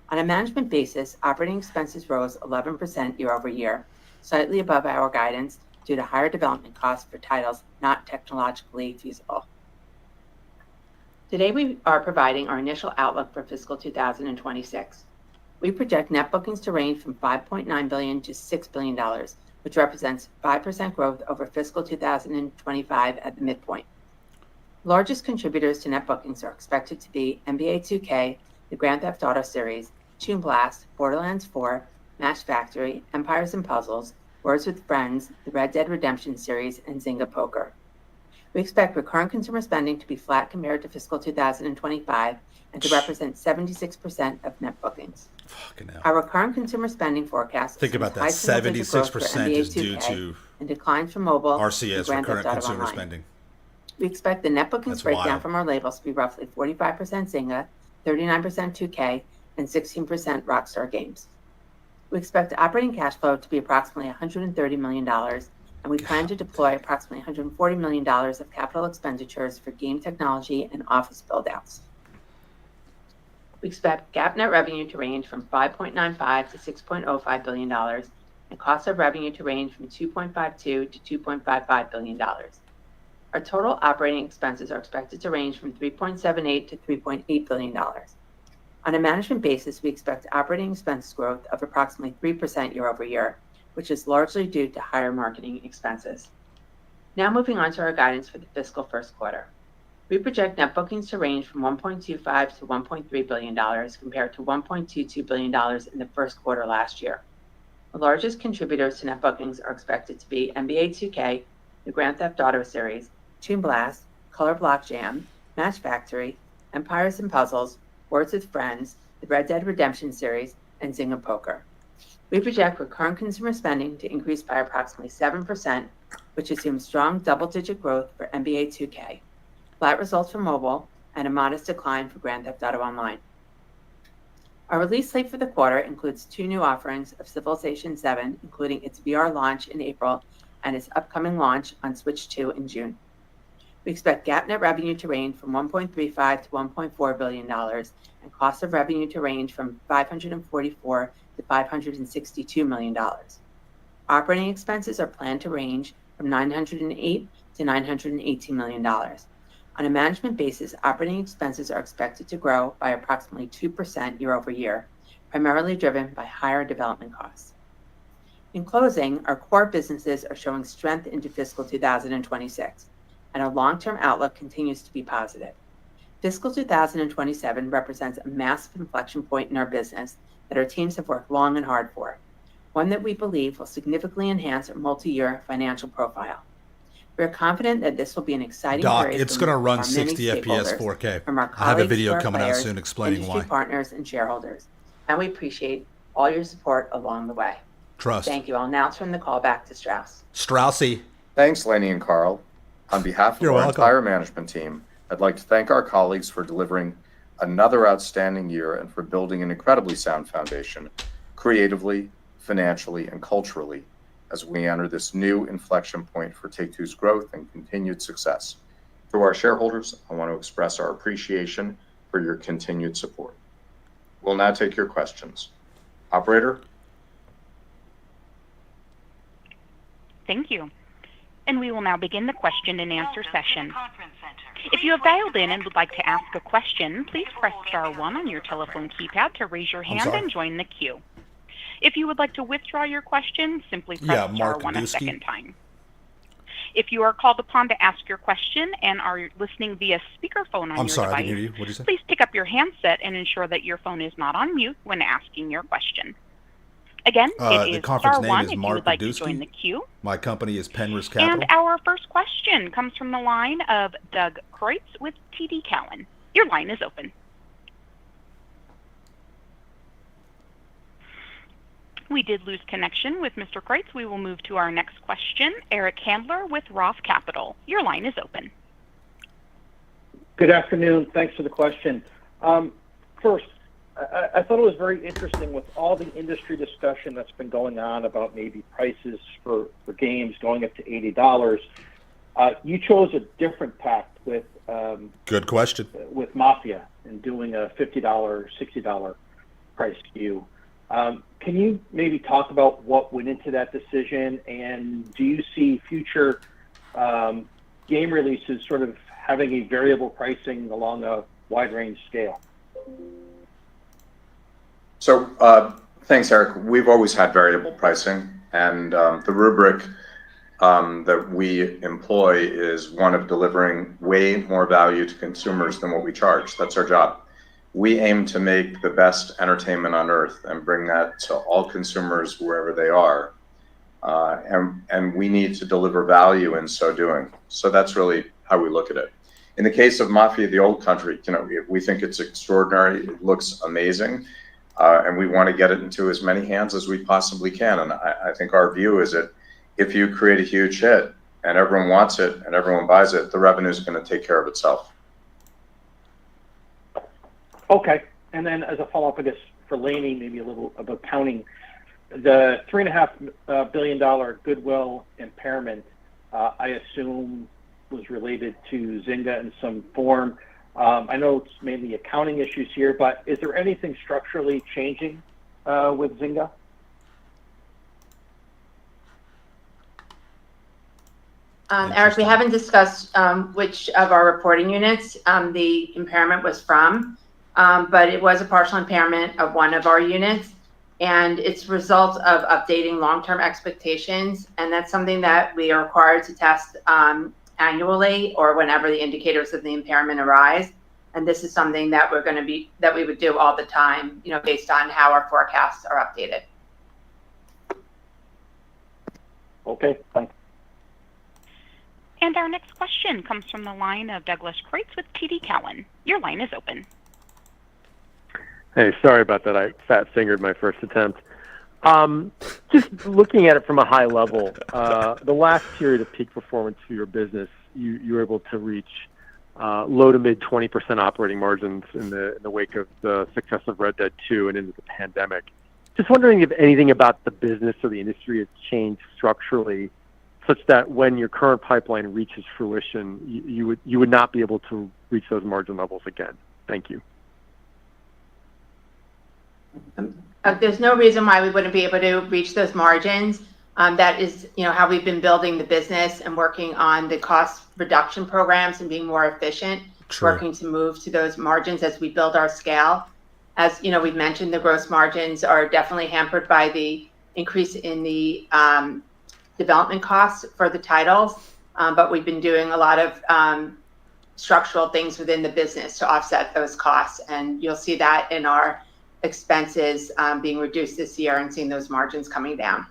On a management basis, operating expenses rose 11% year over year, slightly above our guidance due to higher development costs for titles not technologically feasible. Today, we are providing our initial outlook for fiscal 2026. We project net bookings to range from $5.9 billion to $6 billion, which represents 5% growth over fiscal 2025 at the midpoint. Largest contributors to net bookings are expected to be NBA 2K, the Grand Theft Auto series, Toon Blast, Borderlands 4, Match Factory, Empires & Puzzles, Words with Friends, the Red Dead Redemption series, and Zynga Poker. We expect recurrent consumer spending to be flat compared to fiscal 2025 and to represent 76% of net bookings. Our recurrent consumer spending forecast think about that 76% is due to and declines from mobile RCS, recurrent consumer spending. We expect the net bookings breakdown from our labels to be roughly 45% Zynga, 39% 2K, and 16% Rockstar Games. We expect operating cash flow to be approximately $130 million, and we plan to deploy approximately $140 million of capital expenditures for game technology and office build-outs. We expect GAAP net revenue to range from $5.95 to $6.05 billion, and cost of revenue to range from $2.52 to $2.55 billion. Our total operating expenses are expected to range from $3.78 to $3.8 billion. On a management basis, we expect operating expense growth of approximately 3% year over year, which is largely due to higher marketing expenses. Now moving on to our guidance for the fiscal first quarter. We project net bookings to range from $1.25 to $1.3 billion compared to $1.22 billion in the first quarter last year. The largest contributors to net bookings are expected to be NBA 2K, the Grand Theft Auto series, Toon Blast, Color Block Jam, Match Factory, Empires & Puzzles, Words with Friends, the Red Dead Redemption series, and Zynga Poker. We project recurrent consumer spending to increase by approximately 7%, which assumes strong double-digit growth for NBA 2K, flat results for mobile, and a modest decline for Grand Theft Auto Online. Our release slate for the quarter includes 2 new offerings of Civilization VII, including its VR launch in April and its upcoming launch on Switch 2 in June. We expect GAAP net revenue to range from $1.35 to $1.4 billion, and cost of revenue to range from $544 to $562 million. Operating expenses are planned to range from $908 to $918 million. On a management basis, operating expenses are expected to grow by approximately 2% year over year, primarily driven by higher development costs. In closing, our core businesses are showing strength into fiscal 2026, and our long-term outlook continues to be positive. Fiscal 2027 represents a massive inflection point in our business that our teams have worked long and hard for, one that we believe will significantly enhance our multi-year financial profile. We are confident that this will be an exciting period. It's going to run 60 FPS 4K. From our I have a colleagues, video to our coming out players, soon explaining industry why. partners, and shareholders, and we appreciate all your support along the way. Trust. Thank you. I'll now turn the call back to Strauss. Straussy. Thanks, Lainey and Carl. On behalf of our entire management team, I'd like to thank our colleagues for delivering another outstanding year and for building an incredibly sound foundation, creatively, financially, and culturally, as we enter this new inflection point for Take-Two's growth and continued success. To our shareholders, I want to express our appreciation for your continued support. We'll now take your questions. Operator? Thank you. And we will now begin the question and answer session. If you have dialed in and would like to ask a question, please press star 1 on your telephone keypad to raise your hand and join the queue. If you would like to withdraw your question, simply press star 1 a second time. If you are called upon to ask your question and are listening via speakerphone on your device, I didn't hear you. What'd you say? Please pick up your handset and ensure that your phone is not on mute when asking your question. Again, it is star 1 if you would like to join the queue. My company is Penrose Capital. And our first question comes from the line of Doug Creutz with TD Cowen. Your line is open. We did lose connection with Mr. Creutz. We will move to our next question. Eric Handler with Roth Capital. Your line is open. Good afternoon. Thanks for the question. First, I thought it was very interesting with all the industry discussion that's been going on about maybe prices for games going up to $80. You chose a different path with good question with Mafia and doing a $50, $60 price SKU. Can you maybe talk about what went into that decision, and do you see future game releases sort of having a variable pricing along a wide range scale? So thanks, Eric. We've always had variable pricing, and the rubric that we employ is one of delivering way more value to consumers than what we charge. That's our job. We aim to make the best entertainment on earth and bring that to all consumers wherever they are. And we need to deliver value in so doing. So that's really how we look at it. In the case of Mafia: The Old Country, we think it's extraordinary. It looks amazing. And we want to get it into as many hands as we possibly can. And I think our view is that if you create a huge hit and everyone wants it and everyone buys it, the revenue is going to take care of itself. Okay. And then as a follow-up, I guess, for Lainey, maybe a little about accounting. The $3.5 billion goodwill impairment, I assume, was related to Zynga in some form. I know it's mainly accounting issues here, but is there anything structurally changing with Zynga? Eric, we haven't discussed which of our reporting units the impairment was from, but it was a partial impairment of one of our units, and it's a result of updating long-term expectations, and that's something that we are required to test annually or whenever the indicators of the impairment arise. And this is something that we would do all the time, based on how our forecasts are updated. Okay, thanks. And our next question comes from the line of Douglas Creutz with TD Cowen. Your line is open. Hey, sorry about that. I fat fingered my first attempt. Just looking at it from a high level, the last period of peak performance for your business, you were able to reach low to mid 20% operating margins in the wake of the success of Red Dead 2 and into the pandemic. Just wondering if anything about the business or the industry has changed structurally, such that when your current pipeline reaches fruition, you would not be able to reach those margin levels again. Thank you. There's no reason why we wouldn't be able to reach those margins. That is, how we've been building the business and working on the cost reduction programs and being more efficient, working to move to those margins as we build our scale. As we've mentioned, the gross margins are definitely hampered by the increase in the development costs for the titles, but we've been doing a lot of structural things within the business to offset those costs, and you'll see that in our expenses being reduced this year and seeing those margins coming down.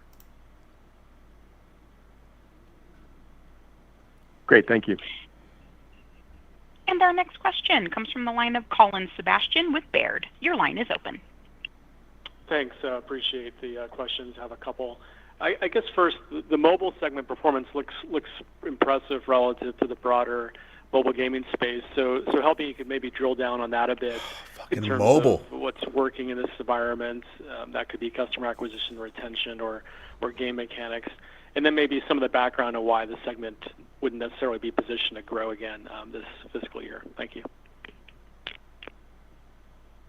Great, thank you. And our next question comes from the line of Colin Sebastian with Baird. Your line is open. Thanks, appreciate the questions. I have a couple. I guess first, the mobile segment performance looks impressive relative to the broader mobile gaming space. So helping you could maybe drill down on that a bit in terms of what's working in this environment. That could be customer acquisition, retention, or game mechanics, and then maybe some of the background of why the segment wouldn't necessarily be positioned to grow again this fiscal year. Thank you.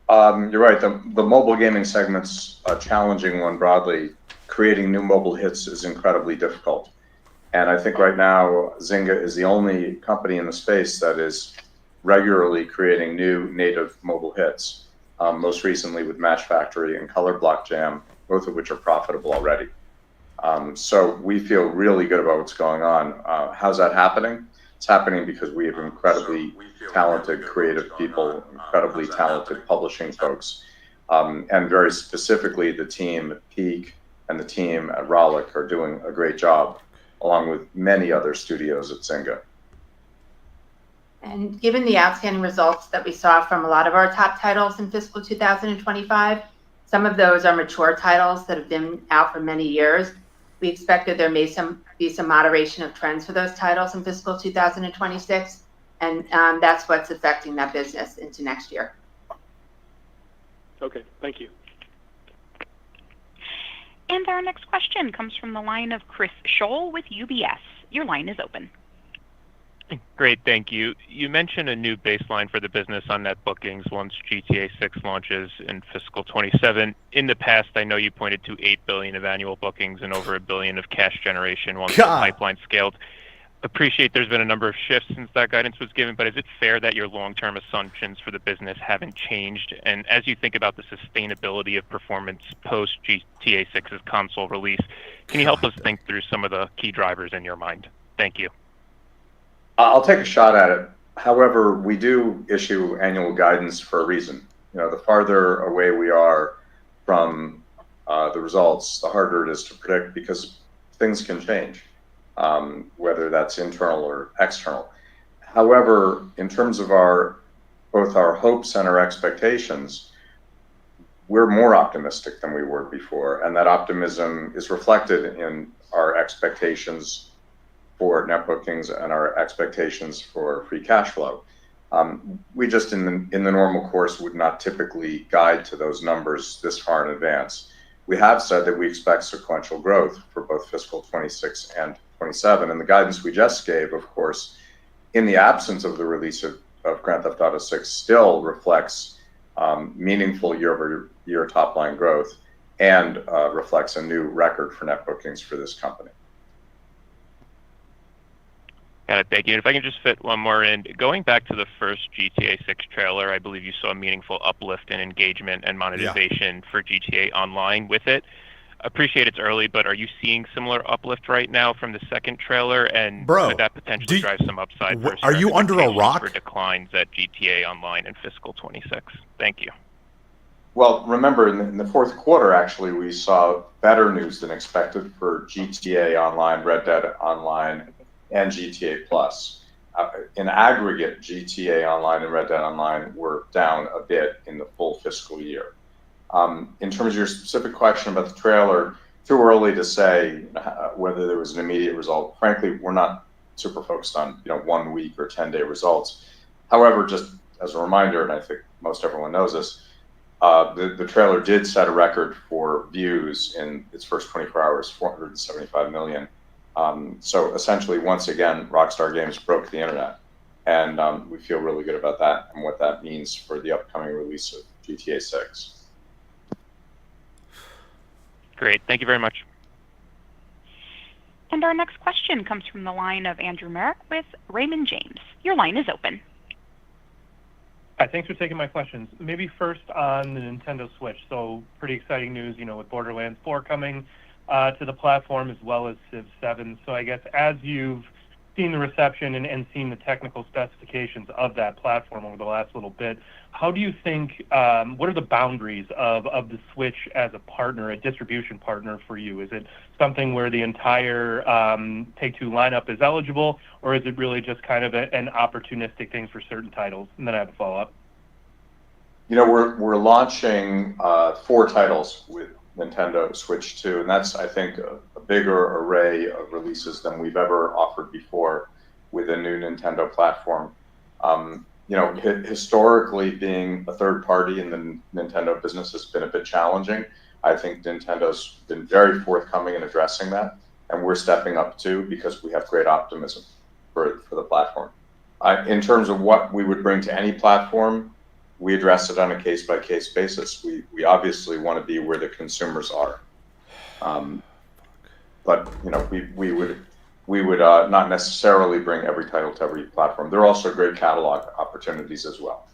You're right. The mobile gaming segment's a challenging one broadly. Creating new mobile hits is incredibly difficult. And I think right now, Zynga is the only company in the space that is regularly creating new native mobile hits, most recently with Match Factory and Color Block Jam, both of which are profitable already. So we feel really good about what's going on. How's that happening? It's happening because we have incredibly talented creative people, incredibly talented publishing folks, and very specifically the team at Peak and the team at Rollic are doing a great job, along with many other studios at Zynga. And given the outstanding results that we saw from a lot of our top titles in fiscal 2025, some of those are mature titles that have been out for many years. We expect that there may be some moderation of trends for those titles in fiscal 2026, and that's what's affecting that business into next year. Okay, thank you. And our next question comes from the line of Chris Scholl with UBS. Your line is open. Great, thank you. You mentioned a new baseline for the business on net bookings once GTA 6 launches in fiscal 27. In the past, I know you pointed to $8 billion of annual bookings and over $1 billion of cash generation once the pipeline scaled. Appreciate there's been a number of shifts since that guidance was given, but is it fair that your long-term assumptions for the business haven't changed? And as you think about the sustainability of performance post GTA 6's console release, can you help us think through some of the key drivers in your mind? Thank you. I'll take a shot at it. However, we do issue annual guidance for a reason. The farther away we are from the results, the harder it is to predict because things can change, whether that's internal or external. However, in terms of both our hopes and our expectations, we're more optimistic than we were before, and that optimism is reflected in our expectations for net bookings and our expectations for free cash flow. We just, in the normal course, would not typically guide to those numbers this far in advance. we have said that we expect sequential growth for both fiscal 26 and 27. And the guidance we just gave, of course, in the absence of the release of Grand Theft Auto 6, still reflects meaningful year-over-year top-line growth and reflects a new record for net bookings for this company. Got it. Thank you. And if I can just fit one more in, going back to the first GTA 6 trailer, I believe you saw a meaningful uplift in engagement and monetization for GTA Online with it. Appreciate it's early, but are you seeing similar uplift right now from the second trailer? And could that potentially drive some upside? Are you under a rock? For declines at GTA Online in fiscal 26. Thank you. Well, remember, in the fourth quarter, actually, we saw better news than expected for GTA Online, Red Dead Online, and GTA Plus. In aggregate, GTA Online and Red Dead Online were down a bit in the full fiscal year. In terms of your specific question about the trailer, too early to say whether there was an immediate result. Frankly, we're not super focused on 1 week or 10-day results. However, just as a reminder, and I think most everyone knows this, the trailer did set a record for views in its first 24 hours, 475 million. So essentially, once again, Rockstar Games broke the internet, and we feel really good about that and what that means for the upcoming release of GTA 6. Great. Thank you very much. And our next question comes from the line of Andrew Merrick with Raymond James. Your line is open. Hi, thanks for taking my questions. Maybe first on the Nintendo Switch. So pretty exciting news, with Borderlands 4 coming to the platform as well as Civ 7. So I guess as you've seen the reception and seen the technical specifications of that platform over the last little bit, how do you think, what are the boundaries of the Switch as a partner, a distribution partner for you? Is it something where the entire Take-Two lineup is eligible, or is it really just kind of an opportunistic thing for certain titles? And then I have a follow-up. We're launching 4 titles with Nintendo Switch 2, and that's, I think, a bigger array of releases than we've ever offered before with a new Nintendo platform. Historically, being a third party in the Nintendo business has been a bit challenging. I think Nintendo's been very forthcoming in addressing that, and we're stepping up too because we have great optimism for the platform. In terms of what we would bring to any platform, we address it on a case-by-case basis. We obviously want to be where the consumers are, but we would not necessarily bring every title to every platform. There are also great catalog opportunities as well.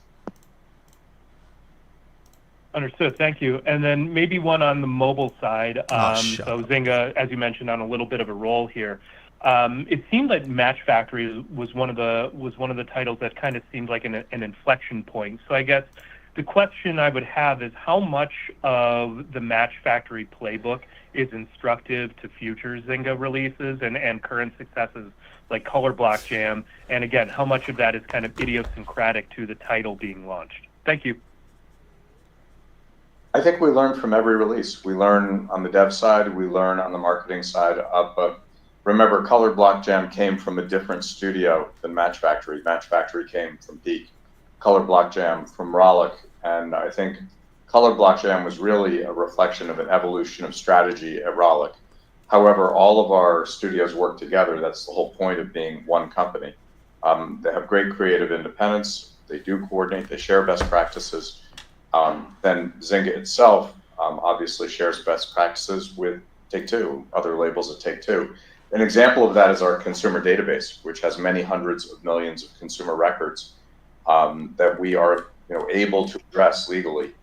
Understood. Thank you. And then maybe one on the mobile side. So Zynga, as you mentioned, on a little bit of a roll here. It seemed like Match Factory was one of the titles that kind of seemed like an inflection point. So I guess the question I would have is how much of the Match Factory playbook is instructive to future Zynga releases and current successes like Color Block Jam, and again, how much of that is kind of idiosyncratic to the title being launched? Thank you. I think we learn from every release. We learn on the dev side, we learn on the marketing side. But remember, Color Block Jam came from a different studio than Match Factory. Match Factory came from Peak. Color Block Jam from Rollic. And I think Color Block Jam was really a reflection of an evolution of strategy at Rollic. However, all of our studios work together. That's the whole point of being one company. They have great creative independence. They do coordinate. They share best practices. Then Zynga itself obviously shares best practices with Take-Two, other labels at Take-Two. An example of that is our consumer database, which has many hundreds of millions of consumer records that we are able to address legally.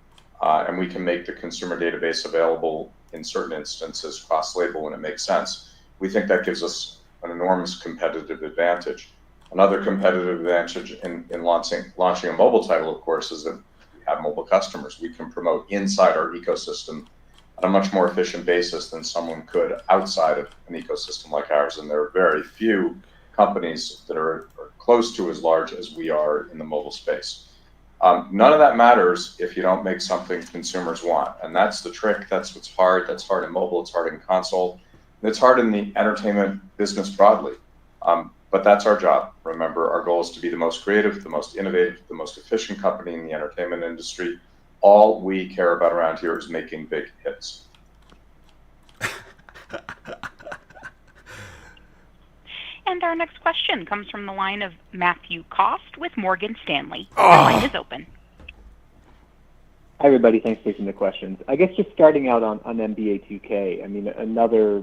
And we can make the consumer database available in certain instances cross-label when it makes sense. We think that gives us an enormous competitive advantage. Another competitive advantage in launching a mobile title, of course, is that we have mobile customers. We can promote inside our ecosystem on a much more efficient basis than someone could outside of an ecosystem like ours. And there are very few companies that are close to as large as we are in the mobile space. None of that matters if you don't make something consumers want. And that's the trick. That's what's hard. That's hard in mobile. It's hard in console. And it's hard in the entertainment business broadly. But that's our job. Remember, our goal is to be the most creative, the most innovative, the most efficient company in the entertainment industry. All we care about around here is making big hits. our next question comes from the line of Matthew Cost with Morgan Stanley. Your line is open. Hi, everybody. Thanks for taking the questions. I guess just starting out on NBA 2K, I mean, another,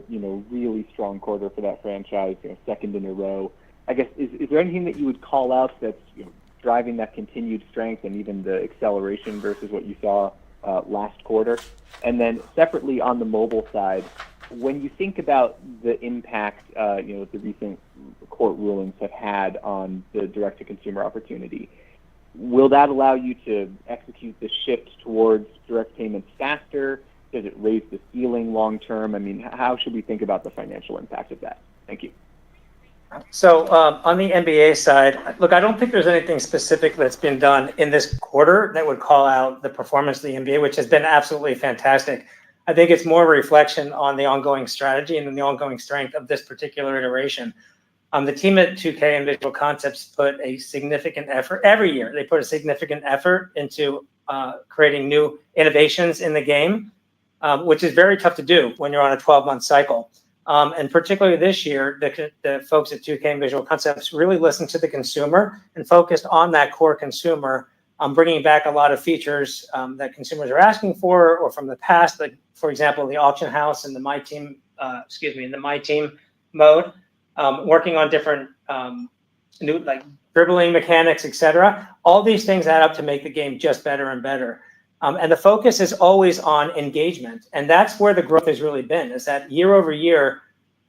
really strong quarter for that franchise, second in a row. I guess, is there anything that you would call out that's driving that continued strength and even the acceleration versus what you saw last quarter? And then separately on the mobile side, when you think about the impact, the recent court rulings have had on the direct-to-consumer opportunity, will that allow you to execute the shift towards direct payments faster? Does it raise the ceiling long term? I mean, how should we think about the financial impact of that? Thank you. So on the NBA side, look, I don't think there's anything specific that's been done in this quarter that would call out the performance of the NBA, which has been absolutely fantastic. I think it's more a reflection on the ongoing strategy and the ongoing strength of this particular iteration. The team at 2K and Visual Concepts put a significant effort every year. They put a significant effort into creating new innovations in the game, which is very tough to do when you're on a 12-month cycle. And particularly this year, the folks at 2K and Visual Concepts really listened to the consumer and focused on that core consumer, bringing back a lot of features that consumers are asking for or from the past, like, for example, the auction house and the My Team mode. Working on different new, like, dribbling mechanics, etc. All these things add up to make the game just better and better. And the focus is always on engagement. And that's where the growth has really been, is that year over year,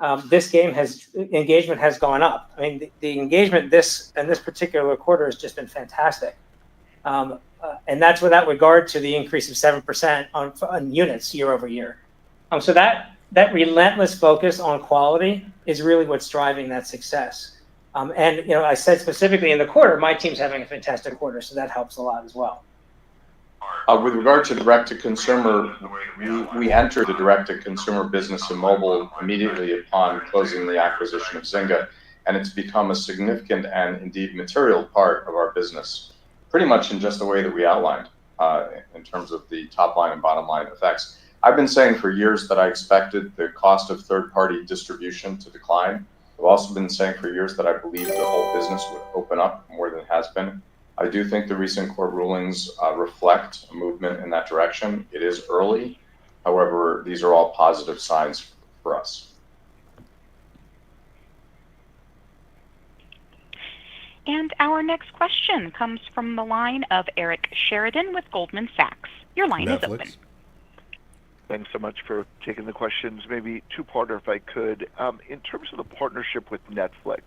engagement has gone up. I mean, the engagement in this particular quarter has just been fantastic. And that's without regard to the increase of 7% on units year over year. So that relentless focus on quality is really what's driving that success. And I said specifically in the quarter, my team's having a fantastic quarter, so that helps a lot as well. With regard to direct-to-consumer, we entered the direct-to-consumer business in mobile immediately upon closing the acquisition of Zynga, and it's become a significant and indeed material part of our business, pretty much in just the way that we outlined in terms of the top line and bottom line effects. I've been saying for years that I expected the cost of third-party distribution to decline. I've also been saying for years that I believe the whole business would open up more than it has been. I do think the recent court rulings reflect a movement in that direction. It is early. However, these are all positive signs for us. And our next question comes from the line of Eric Sheridan with Goldman Sachs. Your line is open. Thanks so much for taking the questions. Maybe two-parter if I could. In terms of the partnership with Netflix,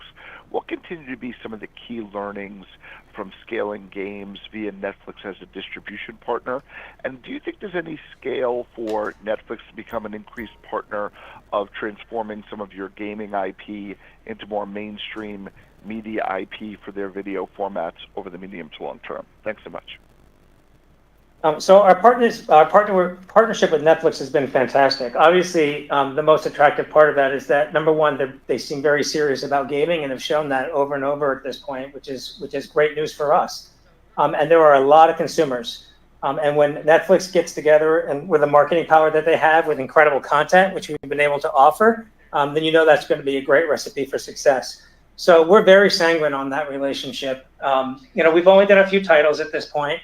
what continue to be some of the key learnings from scaling games via Netflix as a distribution partner? And do you think there's any scale for Netflix to become an increased partner of transforming some of your gaming IP into more mainstream media IP for their video formats over the medium to long term? Thanks so much. So our partnership with Netflix has been fantastic. Obviously, the most attractive part of that is that, number one, they seem very serious about gaming and have shown that over and over at this point, which is great news for us. And there are a lot of consumers. And when Netflix gets together and with the marketing power that they have, with incredible content, which we've been able to offer, then that's going to be a great recipe for success. So we're very sanguine on that relationship. We've only done a few titles at this point.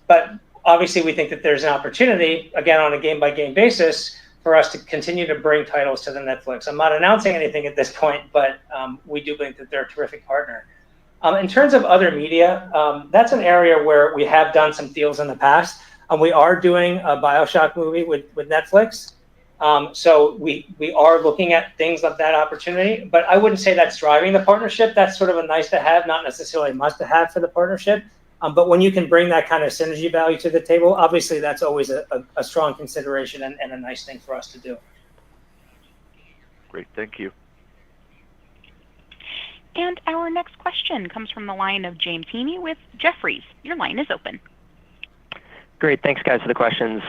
But obviously we think that there's an opportunity, again, on a game-by-game basis, for us to continue to bring titles to the Netflix. I'm not announcing anything at this point, but we do think that they're a terrific partner. In terms of other media, that's an area where we have done some deals in the past. We are doing a BioShock movie with Netflix. So we are looking at things like that opportunity, but I wouldn't say that's driving the partnership. That's sort of a nice to have, not necessarily a must to have for the partnership. But when you can bring that kind of synergy value to the table, obviously that's always a strong consideration and a nice thing for us to do. Great, thank you. And our next question comes from the line of James Heaney with Jefferies. Your line is open. Great, thanks guys for the questions.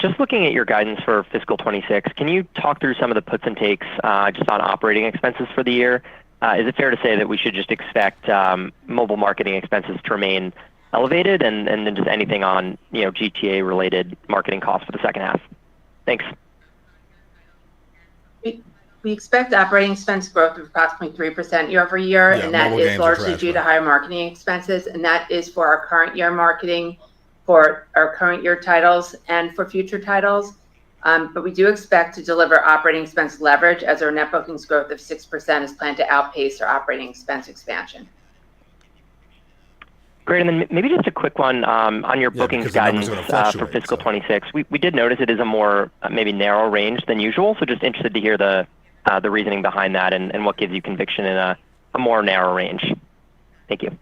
Just looking at your guidance for fiscal 26, can you talk through some of the puts and takes just on operating expenses for the year? Is it fair to say that we should just expect mobile marketing expenses to remain elevated, and then just anything on GTA related marketing costs for the second half? Thanks. We expect operating expense growth of approximately 3% year over year, and that is largely due to higher marketing expenses, and that is for our current year marketing, for our current year titles, and for future titles. But we do expect to deliver operating expense leverage as our net bookings growth of 6% is planned to outpace our operating expense expansion. Great. And then maybe just a quick one on your bookings guidance for fiscal 26. We did notice it is a more maybe narrow range than usual. So just interested to hear the reasoning behind that and what gives you conviction in a more narrow range. Thank you.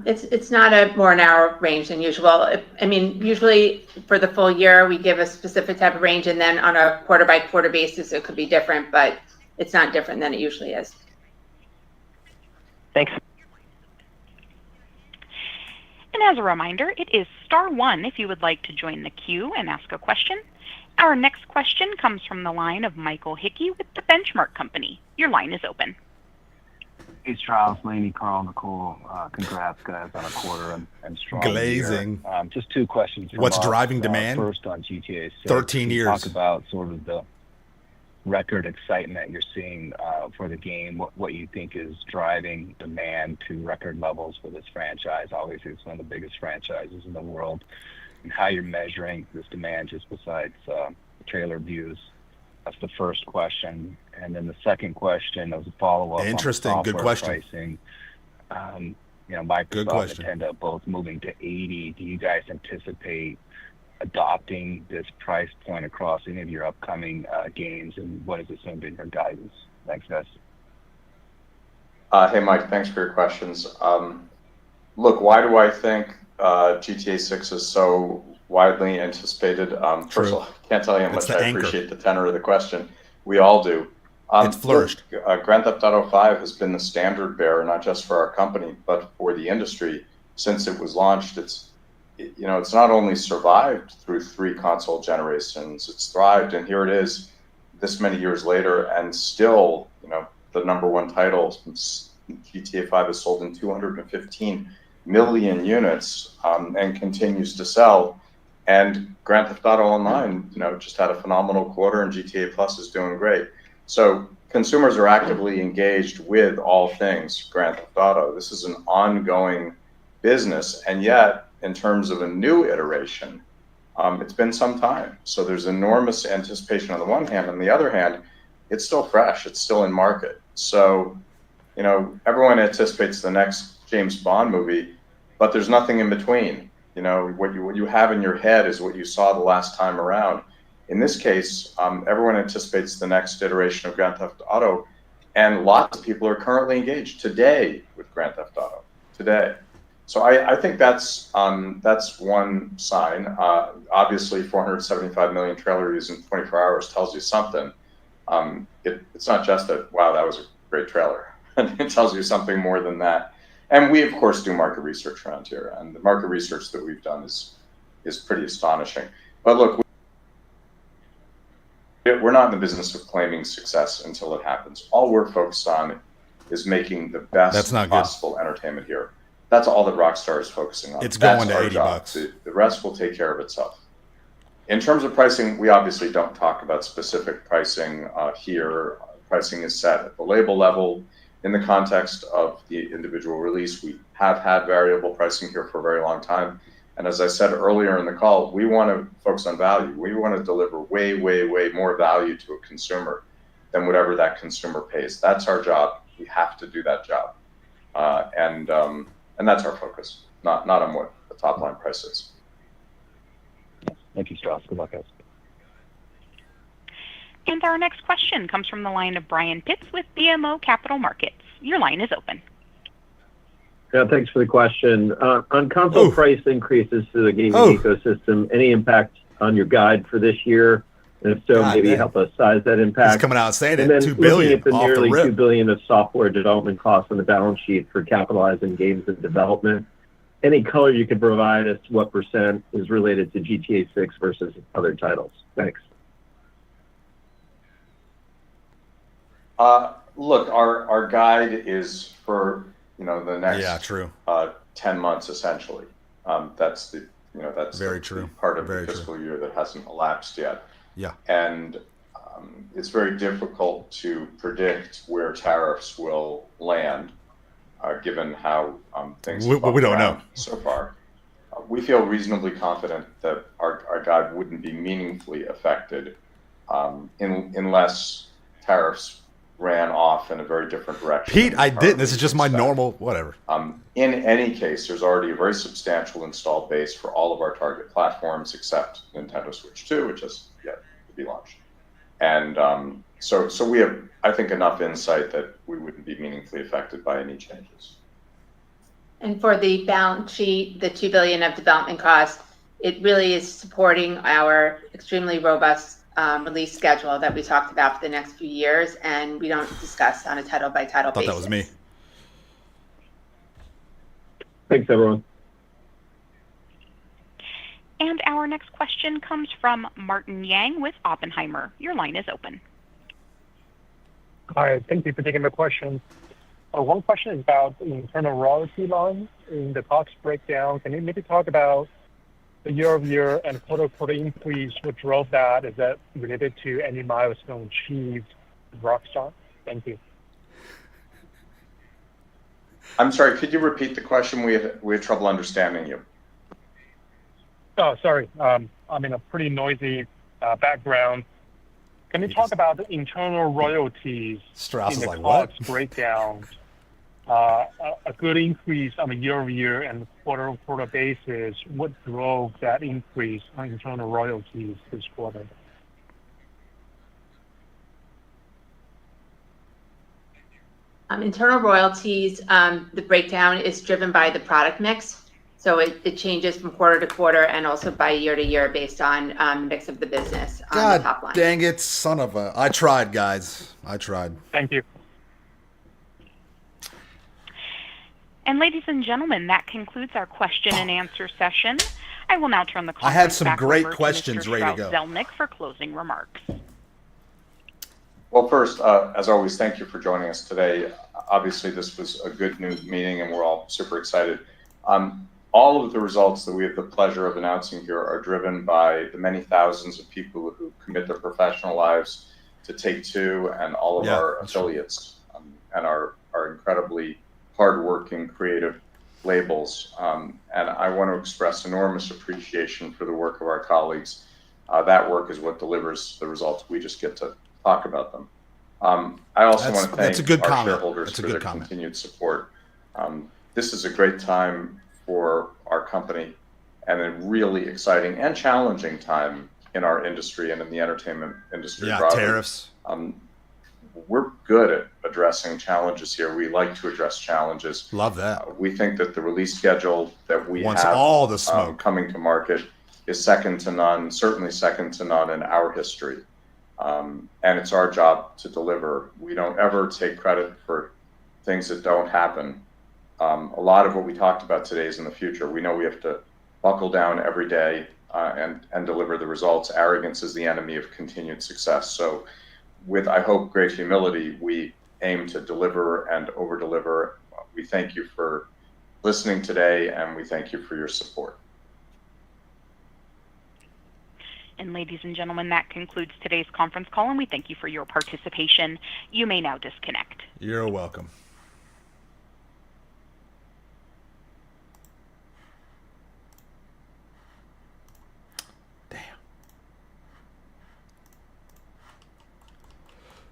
It's not a more narrow range than usual. I mean, usually for the full year, we give a specific type of range, and then on a quarter by quarter basis, it could be different, but it's not different than it usually is. Thanks. And as a reminder, it is *1 if you would like to join the queue and ask a question. Our next question comes from the line of Michael Hickey with The Benchmark Company. Your line is open. Hey, Strauss, Laney, Carl, Nicole. Congrats, guys, on a quarter and strong Glazing. year. Just two questions. What's driving demand? First on GTA 6. 13 years. Talk about sort of the record excitement that you're seeing for the game. What you think is driving demand to record levels for this franchise? Obviously, it's one of the biggest franchises in the world. And how you're measuring this demand just besides trailer views. That's the first question. And then the second question was a follow-up. Interesting. On good question. Pricing. Microsoft and Nintendo both moving to 80. Do you guys anticipate adopting this price point across any of your upcoming games, and what is assumed in your guidance? Thanks, guys. Hey, Mike. Thanks for your questions. Look, why do I think GTA 6 is so widely anticipated? First of all, I can't tell you how much I appreciate the tenor of the question. We all do. It's flourished. Look, Grand Theft Auto 5 has been the standard bearer, not just for our company, but for the industry since it was launched. It's not only survived through 3 console generations, it's thrived, and here it is this many years later, and still, the number one title. GTA 5 has sold in 215 million units and continues to sell. And Grand Theft Auto Online, just had a phenomenal quarter, and GTA Plus is doing great. So consumers are actively engaged with all things Grand Theft Auto. This is an ongoing business, and yet, in terms of a new iteration, it's been some time. So there's enormous anticipation on the one hand. On the other hand, it's still fresh. It's still in market. So, everyone anticipates the next James Bond movie, but there's nothing in between. What you have in your head is what you saw the last time around. In this case, everyone anticipates the next iteration of Grand Theft Auto, and lots of people are currently engaged today with Grand Theft Auto. Today. So I think that's one sign. Obviously, 475 million trailer views in 24 hours tells you something. It's not just that, wow, that was a great trailer. It tells you something more than that. And we, of course, do market research around here. And the market research that we've done is pretty astonishing. But look, we're not in the business of claiming success until it happens. All we're focused on is making the best possible entertainment here. That's all that Rockstar is focusing on. It's going to $80. The rest will take care of itself. In terms of pricing, we obviously don't talk about specific pricing here. Pricing is set at the label level. In the context of the individual release, we have had variable pricing here for a very long time. And as I said earlier in the call, we want to focus on value. We want to deliver way, way, way more value to a consumer than whatever that consumer pays. That's our job. We have to do that job. And that's our focus, not on what the top line price is. Thank you, Strauss. Good luck, guys. And our next question comes from the line of Brian Pitts with BMO Capital Markets. Your line is open. Yeah, thanks for the question. On console price increases to the gaming ecosystem, any impact on your guide for this year? And if so, maybe help us size that impact. He's coming out saying and it, then $2 billion looking at the off nearly the rip. $2 billion of software development costs on the balance sheet for capitalizing games and development. Any color you could provide as to what percent is related to GTA 6 versus other titles? Thanks. Look, our guide is for the next 10 months essentially. That's the very true part of very the fiscal year that hasn't elapsed yet. Yeah. And It's very difficult to predict where tariffs will land, given how things have we don't know so far. We feel reasonably confident that our guide wouldn't be meaningfully affected unless tariffs ran off in a very different direction. Pete, I didn't. This is just my normal whatever. In any case, there's already a very substantial installed base for all of our target platforms except Nintendo Switch 2, which is yet to be launched. And so we have, I think, enough insight that we wouldn't be meaningfully affected by any changes. And for the balance sheet, the $2 billion of development costs, it really is supporting our extremely robust release schedule that we talked about for the next few years, and we don't discuss on a title by title basis. That was me. Thanks, everyone. And our next question comes from Martin Yang with Oppenheimer. Your line is open. Hi, thank you for taking my question. One question is about the internal royalty line in the cost breakdown. Can you maybe talk about the year-over-year and quarter-over-quarter increase? What drove that? Is that related to any milestone achieved with Rockstar? Thank you. I'm sorry, could you repeat the question? We had trouble understanding you. Oh, sorry. I'm in a pretty noisy background. Can you talk about the internal royalties Strauss in is the like, what? cost breakdown? A good increase on a year-over-year and quarter-over-quarter basis. What drove that increase on internal royalties this quarter? Internal royalties, the breakdown is driven by the product mix. So it changes from quarter to quarter and also by year to year based on the mix of the business on the top line. Dang it, son of a... I tried, guys. I tried. Thank you. And ladies and gentlemen, that concludes our question and answer session. I will now turn the conference I had some back great over questions to Mr. ready to go. Zelnick for closing remarks. Well, first, as always, thank you for joining us today. Obviously, this was a good news meeting, and we're all super excited. All of the results that we have the pleasure of announcing here are driven by the many thousands of people who commit their professional lives to Take2 and all of our affiliates and our incredibly hardworking, creative labels. And I want to express enormous appreciation for the work of our colleagues. That work is what delivers the results. We just get to talk about them. I also want to thank our shareholders for their continued support. This is a great time for our company and a really exciting and challenging time in our industry and in the entertainment industry broadly. Tariffs. We're good at addressing challenges here. We like to address challenges. Love that. We think that the release schedule that we Wants have all the smoke. Coming to market is second to none, certainly second to none in our history. And it's our job to deliver. We don't ever take credit for things that don't happen. A lot of what we talked about today is in the future. We know we have to buckle down every day and deliver the results. Arrogance is the enemy of continued success. So with, I hope, great humility, we aim to deliver and over-deliver. We thank you for listening today, and we thank you for your support. And ladies and gentlemen, that concludes today's conference call, and we thank you for your participation. You may now disconnect. You're welcome.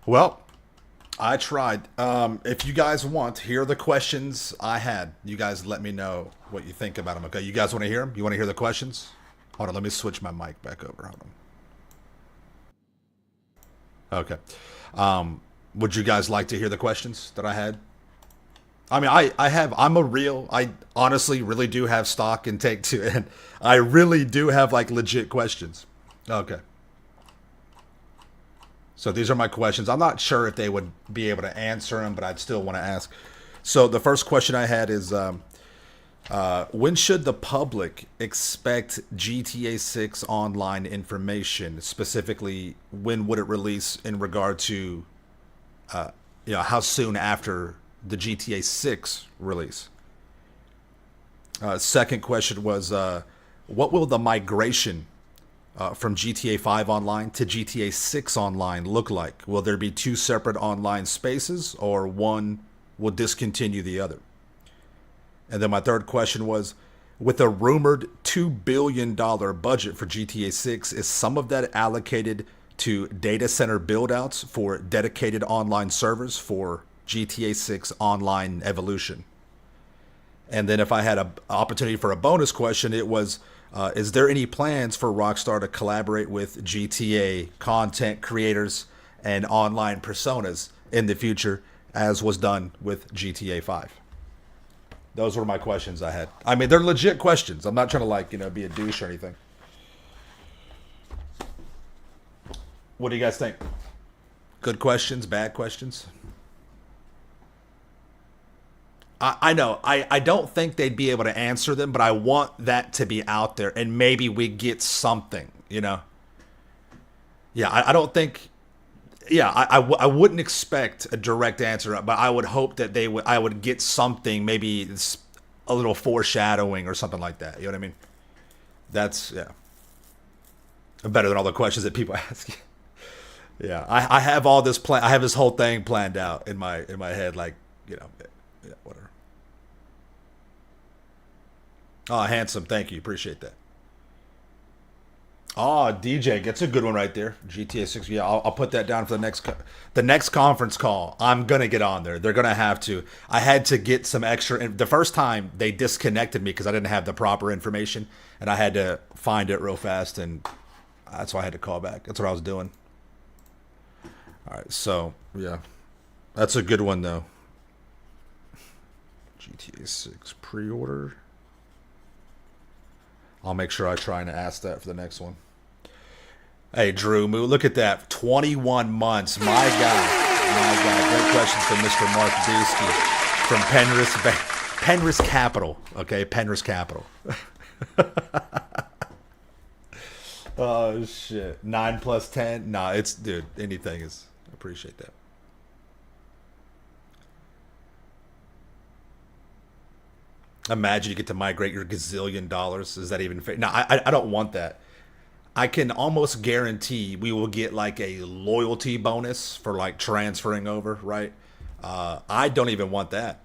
Well, I tried. If you guys want, here are the questions I had. You guys let me know what you think about them, okay? You guys want to hear them? You want to hear the questions? Hold on, let me switch my mic back over. Hold on. Okay. Would you guys like to hear the questions that I had? I mean, I honestly really do have stock in Take2, and I really do have, like, legit questions. Okay. So these are my questions. I'm not sure if they would be able to answer them, but I'd still want to ask. So the first question I had is, when should the public expect GTA 6 online information? Specifically, when would it release in regard to, how soon after the GTA 6 release? Second question was, what will the migration from GTA 5 Online to GTA 6 Online look like? Will there be 2 separate online spaces, or one will discontinue the other? And then my third question was, with a rumored $2 billion budget for GTA 6, is some of that allocated to data center build-outs for dedicated online servers for GTA 6 Online Evolution? And then if I had an opportunity for a bonus question, it was, is there any plans for Rockstar to collaborate with GTA content creators and online personas in the future, as was done with GTA 5? Those were my questions I had. I mean, they're legit questions. I'm not trying to, be a douche or anything. What do you guys think? Good questions, bad questions? I know. I don't think they'd be able to answer them, but I want that to be out there, and maybe we get something, Yeah, I don't think... Yeah, I wouldn't expect a direct answer, but I would hope that I would get something, maybe a little foreshadowing or something like that. You know what I mean? That's, better than all the questions that people ask. Yeah, I have all this plan. I have this whole thing planned out in my head, whatever. Oh, handsome, thank you, appreciate that. Oh, DJ gets a good one right there. GTA 6. Yeah, I'll put that down for the next conference call. I'm gonna get on there. They're gonna have to. I had to get some extra. The first time they disconnected me because I didn't have the proper information, and I had to find it real fast, and that's why I had to call back. That's what I was doing. All right, so yeah, that's a good one though. GTA 6 pre-order. I'll make sure I try and ask that for the next one. Hey, Drew, look at that. 21 months. My God. Great question from Mr. Mark Dusky from Penrith Capital. Okay, Penrith Capital. Oh, shit. 9 plus 10? Nah, dude, anything is... I appreciate that. Imagine you get to migrate your gazillion dollars. Is that even fair? No, I don't want that. I can almost guarantee we will get a loyalty bonus for transferring over, right? I don't even want that.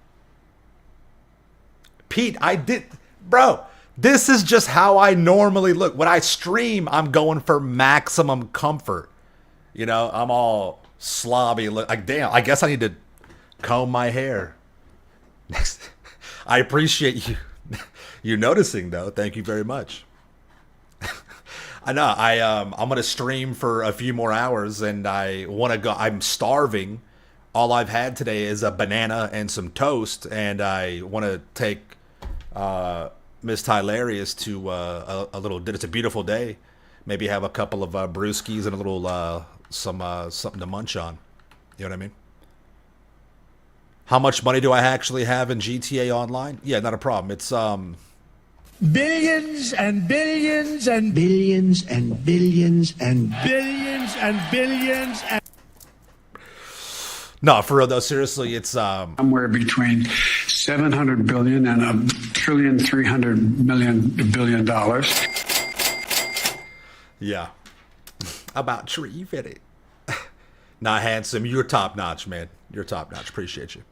Pete, bro, this is just how I normally look. When I stream, I'm going for maximum comfort. I'm all slobby. Damn, I guess I need to comb my hair. Next. I appreciate you noticing, though. Thank you very much. I know. I'm gonna stream for a few more hours, and I want to go. I'm starving. All I've had today is a banana and some toast, and I want to take Miss Tylarious to a little. It's a beautiful day. Maybe have a couple of brewskis and a little something to munch on. You know what I mean? How much money do I actually have in GTA Online? Yeah, not a problem. It's billions and billions and billions and billions and billions and billions and... No, for real though, seriously, it's somewhere between 700 billion and $1.3 billion. Yeah. About tree fitted. Not handsome. You're top notch, man. You're top notch. Appreciate you.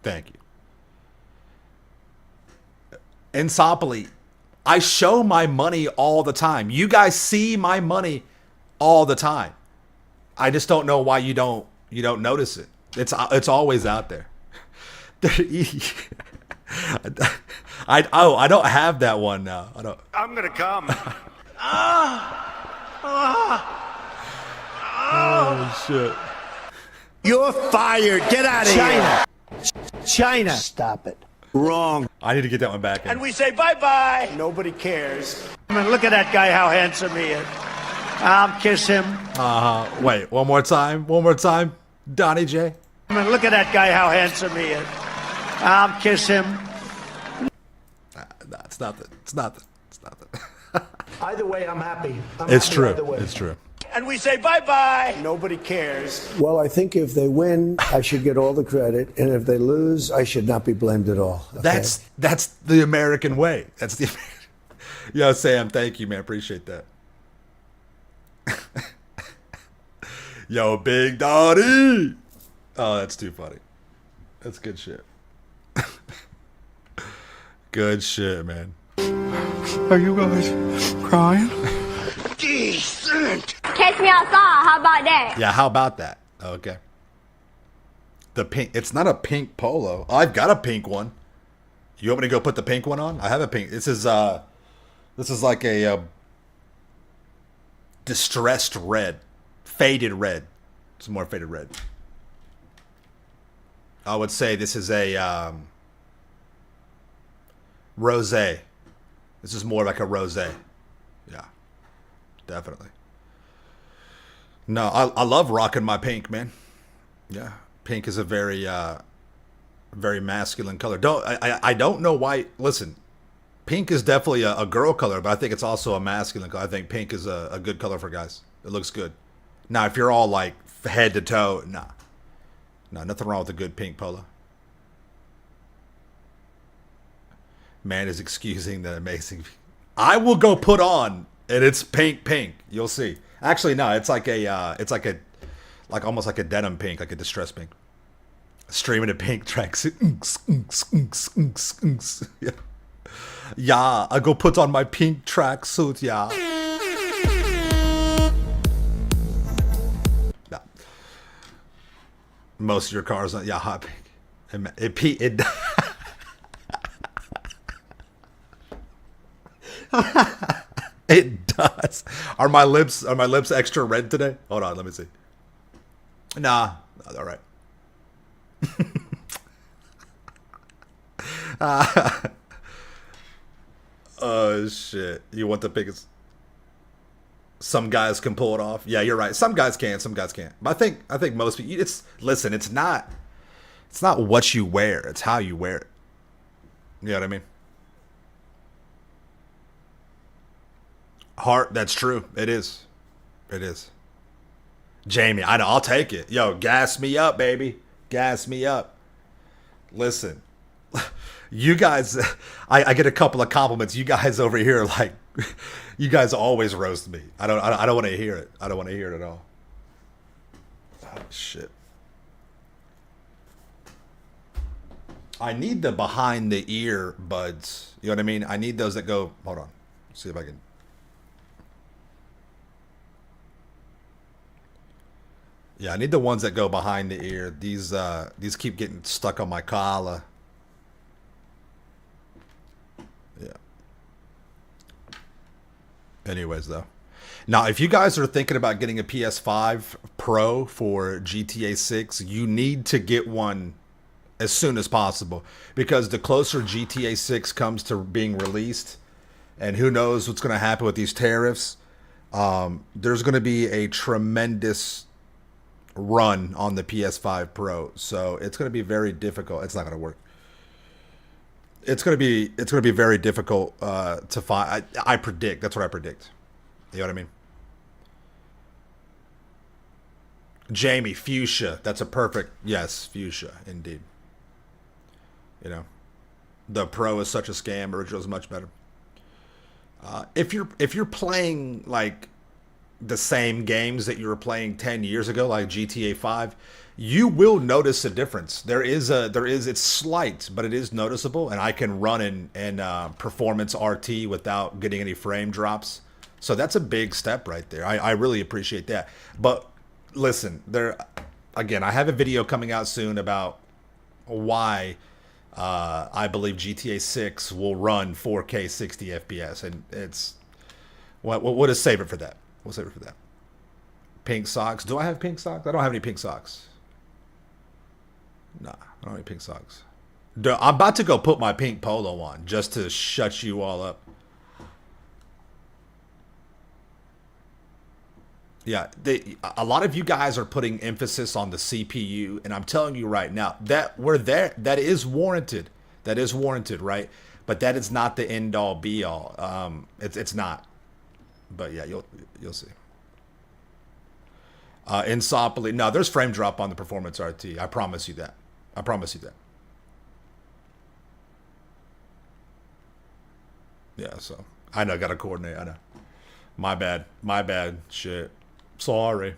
Thank you. Insopoli, I show my money all the time. You guys see my money all the time. I just don't know why you don't notice it. It's always out there. I don't have that one now. I'm gonna come. Oh shit. You're fired. Get out of here. China. Stop it. Wrong. I need to get that one back in. And we say bye-bye. Nobody cares. I mean, look at that guy, how handsome he is. I'll kiss him. Wait, one more time. Donnie J. I mean, look at that guy, how handsome he is. I'll kiss him. Nah, it's nothing. Either way, I'm happy. It's true. It's true. And we say bye-bye. Nobody cares. Well, I think if they win, I should get all the credit, and if they lose, I should not be blamed at all. Okay? That's the American way. Yo, Sam, thank you, man. Appreciate that. Yo, Big Dotty. Oh, that's too funny. That's good shit. Good shit, man. Are you guys crying? Decent. Catch me outside. How about that? Yeah, how about that? Okay. The pink. It's not a pink polo. I've got a pink one. You want me to go put the pink one on? I have a pink. This is like a distressed red, faded red. It's more faded red. I would say this is a rosé. This is more like a rosé. Yeah, definitely. No, I love rocking my pink, man. Yeah, pink is a very very masculine color. I don't know why. Listen, pink is definitely a girl color, but I think it's also a masculine color. I think pink is a good color for guys. It looks good. Now, if you're all like head to toe, nah, nothing wrong with a good pink polo. Man is excusing the amazing. I will go put on, and it's pink. You'll see. Actually, no, it's like almost like a denim pink, like a distressed pink. Streaming a pink tracks. Yeah. Yeah, I go put on my pink tracksuit. Yeah. No. Most of your cars, yeah, hot pink. It it does. Are my lips extra red today? Hold on, let me see. Nah, all right. Oh shit! You want the biggest? Some guys can pull it off. Yeah, you're right. Some guys can, some guys can't. But I think most people. Listen. It's not what you wear. It's how you wear it. You know what I mean? Heart. That's true. It is. It is. Jamie, I know. I'll take it. Yo, gas me up, baby. Gas me up. Listen, you guys, I get a couple of compliments. You guys over here, like, you guys always roast me. I don't want to hear it. I don't want to hear it at all. Oh, shit. I need the behind the ear buds. You know what I mean? I need those that go. Hold on. Let's see if I can. Yeah, I need the ones that go behind the ear. These keep getting stuck on my collar. Yeah. Anyways, though. Now, if you guys are thinking about getting a PS5 Pro for GTA 6, you need to get one as soon as possible. Because the closer GTA 6 comes to being released, and who knows what's going to happen with these tariffs, there's going to be a tremendous run on the PS5 Pro, so it's going to be very difficult. It's not going to work. It's going to be very difficult to find. I predict. That's what I predict. You know what I mean? Jamie, fuchsia. That's a perfect yes, fuchsia indeed. You know, the Pro is such a scam. Original is much better. If you're playing like the same games that you were playing 10 years ago, like GTA 5, you will notice a difference. It's slight, but it is noticeable, and I can run in performance RT without getting any frame drops. So that's a big step right there. I really appreciate that. But listen, again, I have a video coming out soon about why I believe GTA 6 will run 4K 60 FPS, and we'll just save it for that. We'll save it for that. Pink socks. Do I have pink socks? I don't have any pink socks. Nah, I don't have any pink socks. I'm about to go put my pink polo on just to shut you all up. Yeah, a lot of you guys are putting emphasis on the CPU, and I'm telling you right now that we're there. That is warranted. That is warranted, right? But that is not the end all be all. It's not. But yeah, you'll see. Insopoli. No, there's frame drop on the performance RT. I promise you that. I promise you that. Yeah, so I know, gotta coordinate. I know. My bad. My bad. Shit. Sorry.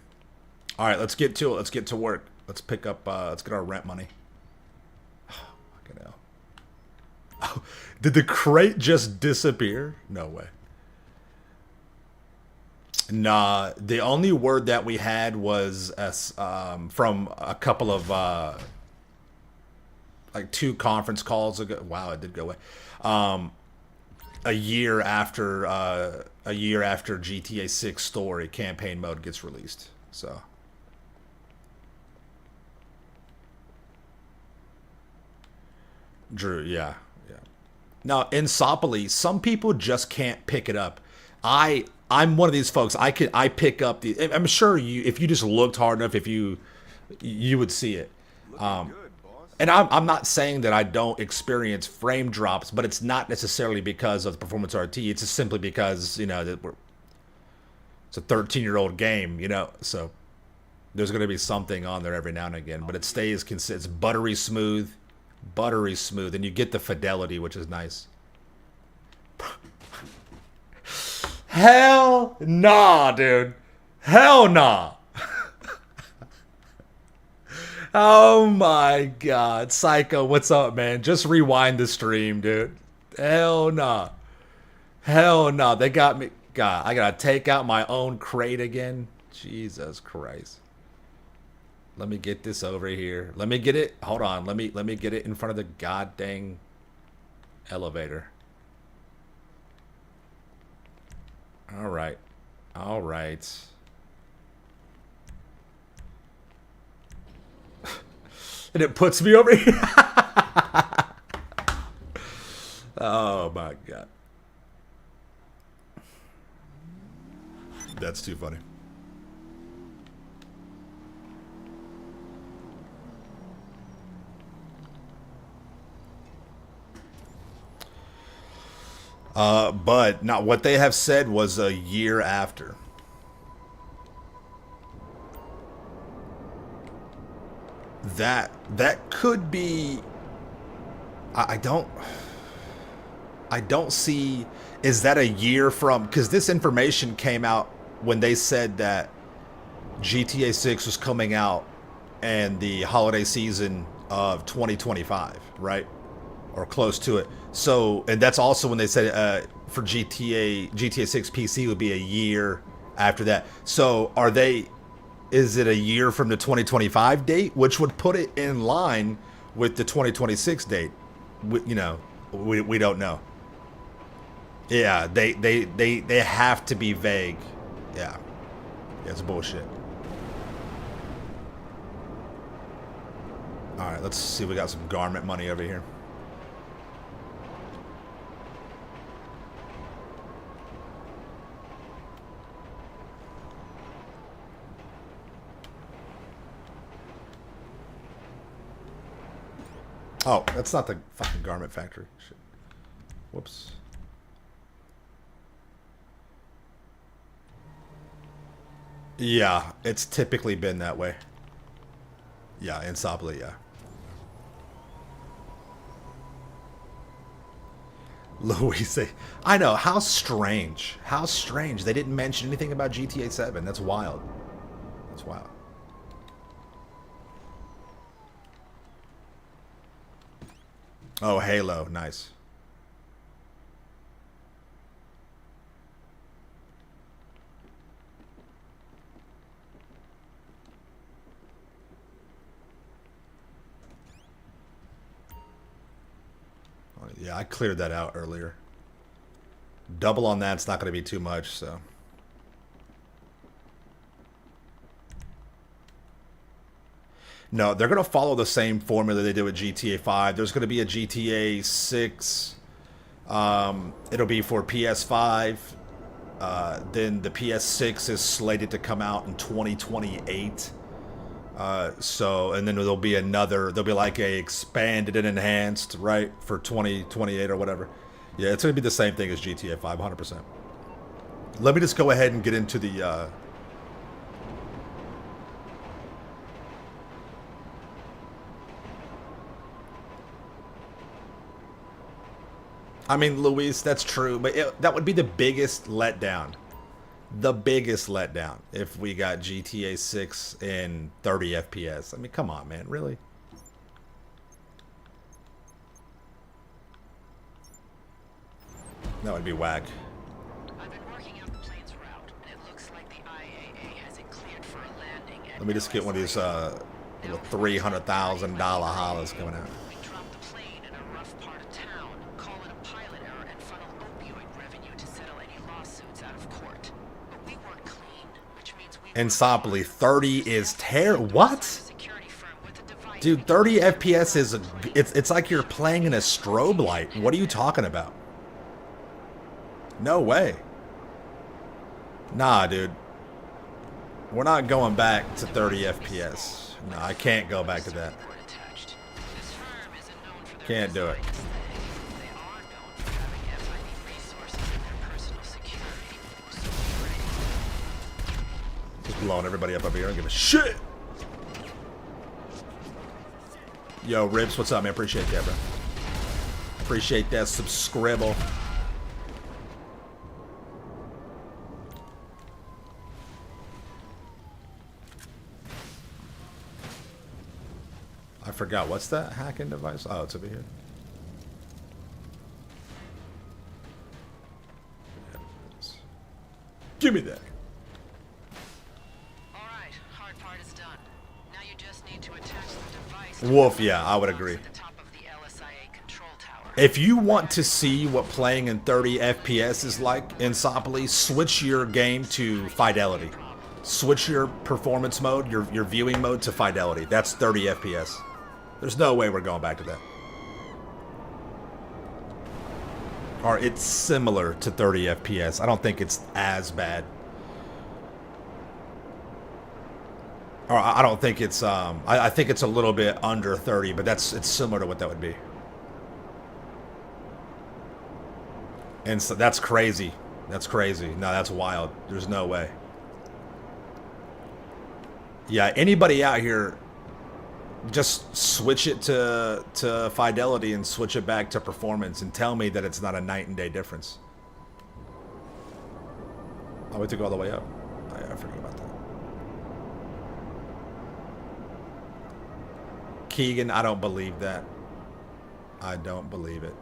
All right, let's get to it. Let's get to work. Let's pick up, let's get our rent money. Fucking hell. Oh, did the crate just disappear? No way. Nah, the only word that we had was from a couple of like 2 conference calls ago. Wow, it did go away. A year after GTA 6 story campaign mode gets released. So Drew, yeah. Now, Insopoly, some people just can't pick it up. I'm one of these folks. I pick up the. I'm sure if you just looked hard enough, you would see it. And I'm not saying that I don't experience frame drops, but it's not necessarily because of the performance RT. It's just simply because that it's a 13-year-old game, So there's going to be something on there every now and again, but it stays consistent. It's buttery smooth, and you get the fidelity, which is nice. Hell nah, dude. Hell nah. Oh my god. Psycho, what's up, man? Just rewind the stream, dude. Hell nah. Hell nah. They got me. God, I gotta take out my own crate again. Jesus Christ. Let me get this over here. Let me get it. Hold on. Let me get it in front of the goddamn elevator. All right. All right. And it puts me over here. Oh my god. That's too funny. But not what they have said was a year after. That could be. I don't see. Is that a year from? Because this information came out when they said that GTA 6 was coming out and the holiday season of 2025, right? Or close to it. So, and that's also when they said for GTA 6 PC would be a year after that. So, is it a year from the 2025 date, which would put it in line with the 2026 date? We don't know. Yeah, they have to be vague. Yeah, it's bullshit. All right, let's see. We got some garment money over here. Oh, that's not the fucking garment factory. Shit. Whoops. Yeah, it's typically been that way. Yeah, in Sabla, yeah. Louise, I know, how strange. How strange. They didn't mention anything about GTA 7. That's wild. That's wild. Oh, Halo, nice. Yeah, I cleared that out earlier. Double on that's not going to be too much, so. No, they're going to follow the same formula they did with GTA 5. There's going to be a GTA 6. It'll be for PS5. Then the PS6 is slated to come out in 2028. And then there'll be like a expanded and enhanced, right, for 2028 or whatever. Yeah, it's going to be the same thing as GTA 5, 100%. Let me just go ahead and get into the... I mean, Luis, that's true, but that would be the biggest letdown. The biggest letdown if we got GTA 6 in 30 FPS. I mean, come on, man, really? That would be whack. Let me just get one of these little $300,000 hollers coming out. Insopoli, 30 is what? Dude, 30 FPS is it's like you're playing in a strobe light. What are you talking about? No way. Nah, dude. We're not going back to 30 FPS. No, I can't go back to that. Can't do it. Just blowing everybody up here. I don't give a shit. Yo, Ribs, what's up, man? Appreciate that, bro. Appreciate that subscribble. I forgot. What's that hacking device? Oh, it's over here. Give me that. All right, hard part is done. Now you just need to attach the device. Wolf, yeah, I would agree. If you want to see what playing in 30 FPS is like in Insopoli, switch your game to Fidelity. Switch your performance mode, your viewing mode to Fidelity. That's 30 FPS. There's no way we're going back to that. Or it's similar to 30 FPS. I don't think it's as bad. Or I don't think it's I think it's a little bit under 30, but it's similar to what that would be. And so that's crazy. That's crazy. No, that's wild. There's no way. Yeah, anybody out here, just switch it to Fidelity and switch it back to performance and tell me that it's not a night and day difference. Oh, we took all the way up. I forgot about that. Keegan, I don't believe that. I don't believe it.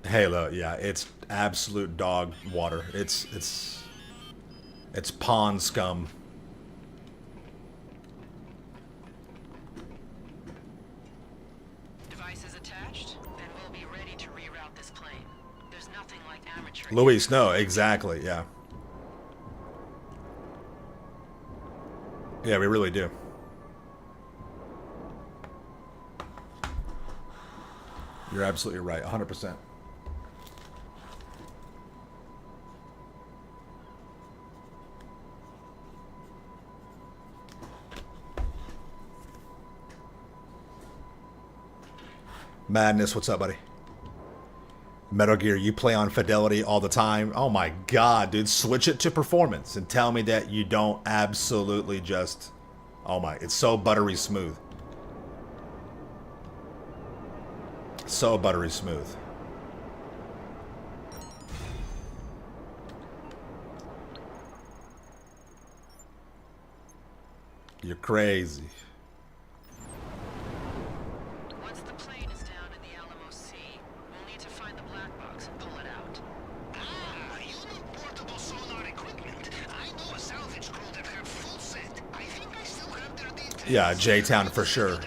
Halo, yeah, it's absolute dog water. It's pond scum. Device is attached, and we'll be ready to reroute this plane. There's nothing like amateur. Luis, no, exactly, yeah. Yeah, we really do. You're absolutely right, 100%. Madness, what's up, buddy? Metal Gear, you play on Fidelity all the time. Oh my god, dude, switch it to performance and tell me that you don't absolutely just... Oh my, it's so buttery smooth. So buttery smooth. You're crazy. Once the plane is down in the Alamo Sea, we'll need to find the black box and pull it out. Ah, you need portable sonar equipment. I know a salvage crew that have full set. I think I still have their details. Yeah, J-Town for sure.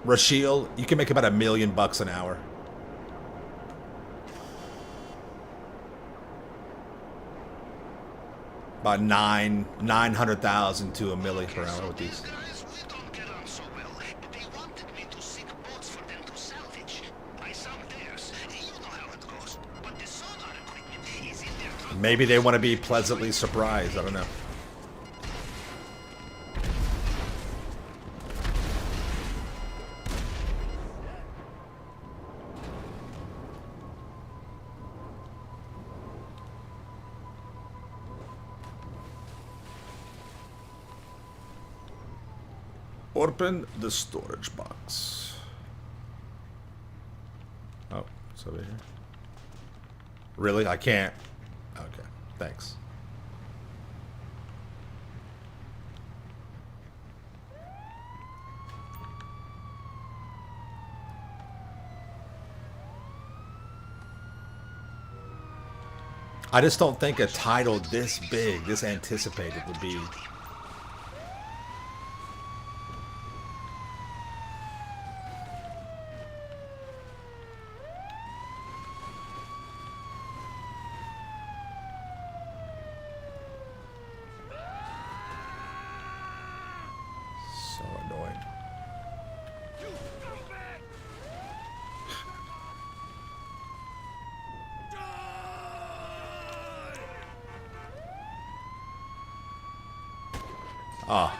Rasheel, you can make about $1 million an hour. About 900,000 to $1 million per hour with these. Maybe they want to be pleasantly surprised. I don't know. Open the storage box. Oh, it's over here. Really? I can't. Okay, thanks. I just don't think a title this big, this anticipated would be. So annoying. Ah.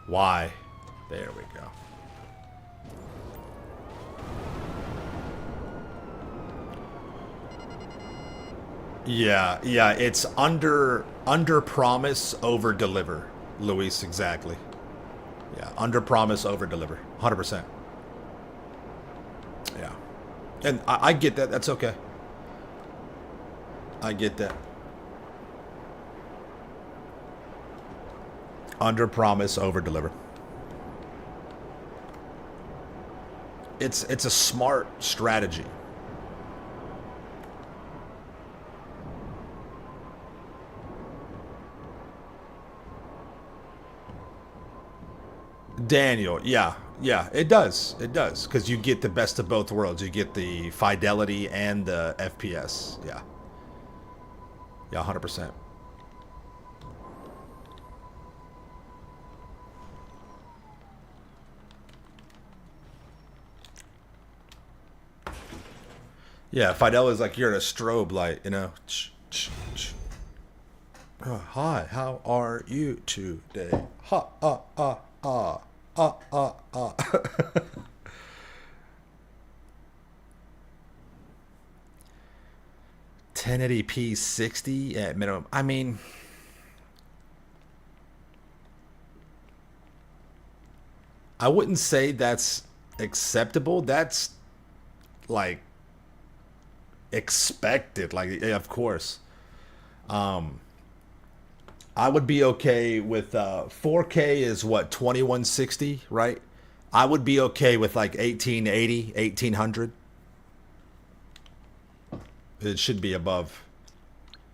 Why? There we go. Yeah, it's under promise, over deliver, Luis, exactly. Yeah, under promise, over deliver, 100%. Yeah, and I get that. That's okay. I get that. Under promise, over deliver. It's a smart strategy. Daniel, yeah, it does, because you get the best of both worlds. You get the fidelity and the FPS. Yeah, 100%. Yeah, fidelity is like you're in a strobe light, you know. Oh, hi, how are you today? 1080p 60 at minimum. I mean, I wouldn't say that's acceptable. That's like expected. Like, yeah, of course. I would be okay with 4K is what, 2160, right? I would be okay with like 1880, 1800. It should be above.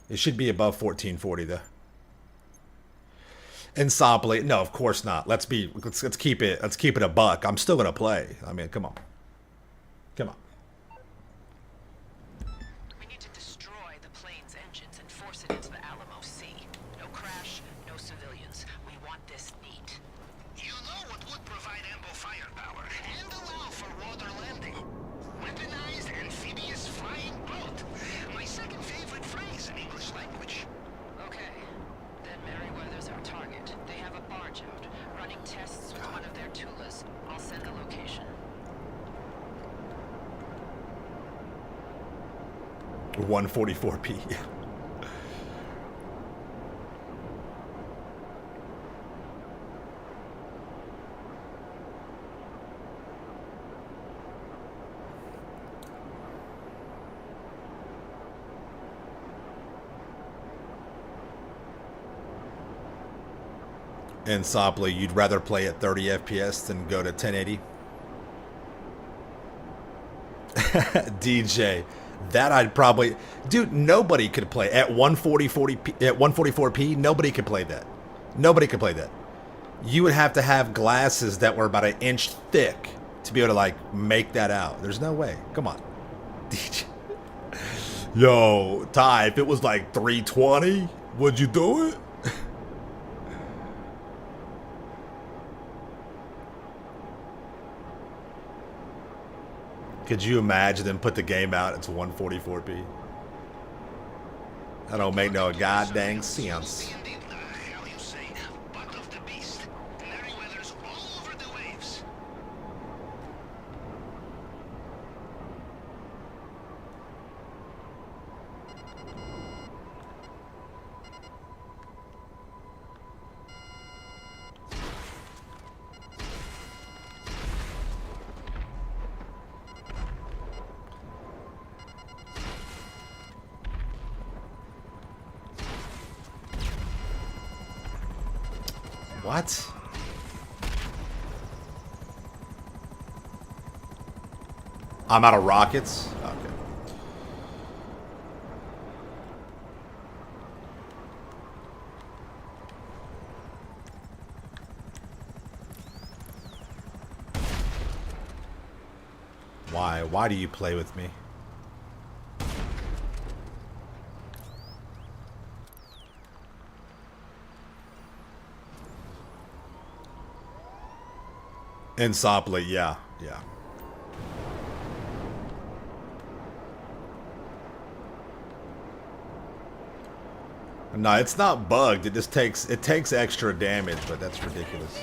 It should be above 1440 though. And Sopley, no, of course not. Let's keep it a buck. I'm still gonna play. I mean, come on. Come on. We need to destroy the plane's engines and force it into the Alamo Sea. No crash, no civilians. We want this neat. You know what would provide ample firepower and allow for water landing? Weaponized amphibious flying boat. My second favorite phrase in English language. Okay. Then Merryweather's our target. They have a barge out, running tests with one of their Tulas. I'll send the location. 144p. And Sopley, you'd rather play at 30 FPS than go to 1080? DJ, that I'd probably... Dude, nobody could play at 144p. Nobody could play that. Nobody could play that. You would have to have glasses that were about an inch thick to be able to, like, make that out. There's no way. Come on. DJ. Yo, Ty, if it was like 320, would you do it? Could you imagine them put the game out? It's 144p. That don't make no goddamn sense. What? I'm out of rockets? Okay. Why? Why do you play with me? Insoply, yeah, yeah. No, it's not bugged. It just takes extra damage, but that's ridiculous.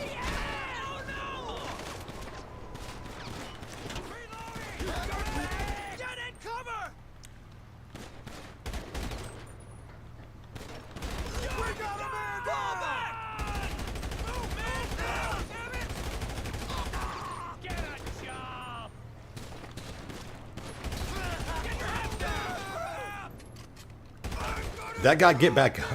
That guy get back up.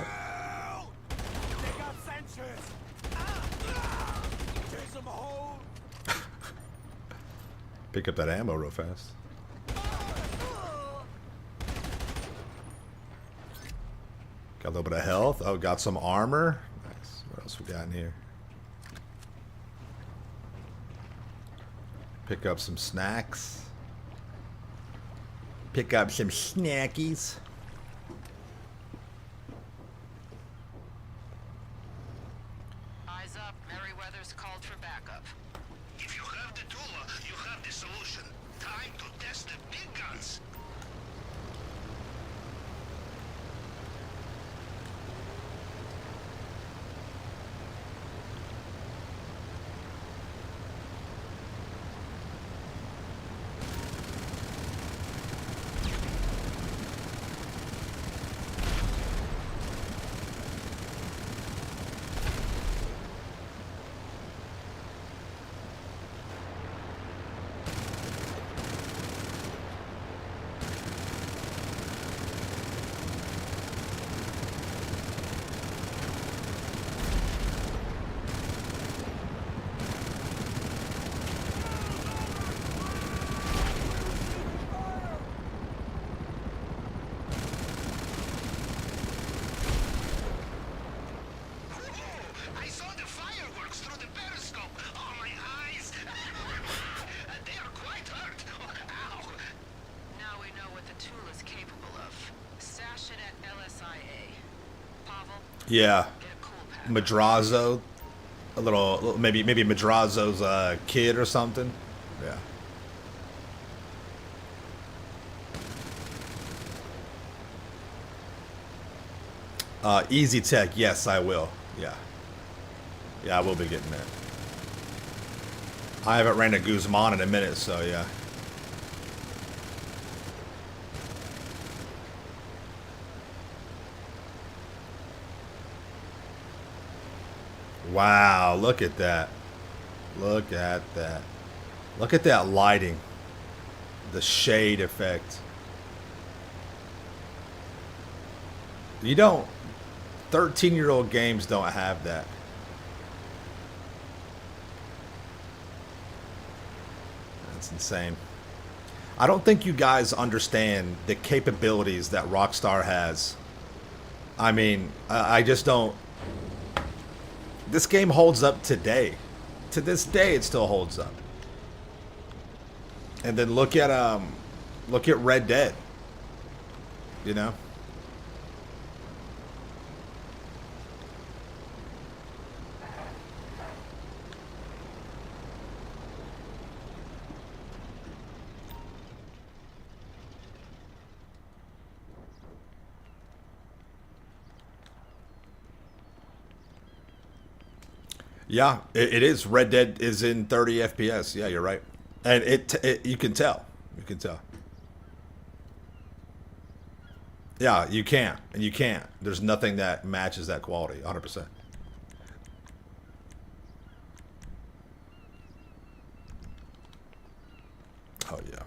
Pick up that ammo real fast. Got a little bit of health. Oh, got some armor. Nice. What else we got in here? Pick up some snacks. Pick up some snackies. Eyes up. Merryweather's called for backup. If you have the Tula, you have the solution. Time to test the big guns. I saw the fireworks through the periscope. Oh, my eyes. They are quite hurt. Ow. Now we know what the tool is capable of. Stash it at LSIA. Pavel? Yeah. Madrazo. A little maybe Madrazo's kid or something. Yeah. Easy Tech, yes, I will. Yeah. Yeah, I will be getting that. I haven't ran a Guzman in a minute, so yeah. Wow, look at that. Look at that. Look at that lighting. The shade effect. You don't... 13-year-old games don't have that. That's insane. I don't think you guys understand the capabilities that Rockstar has. I mean, I just don't... This game holds up today. To this day, it still holds up. And then look at Red Dead. You know? Yeah, it is. Red Dead is in 30 FPS. Yeah, you're right. And it you can tell. You can tell. Yeah, you can't. And you can't. There's nothing that matches that quality, 100%. Oh, yeah.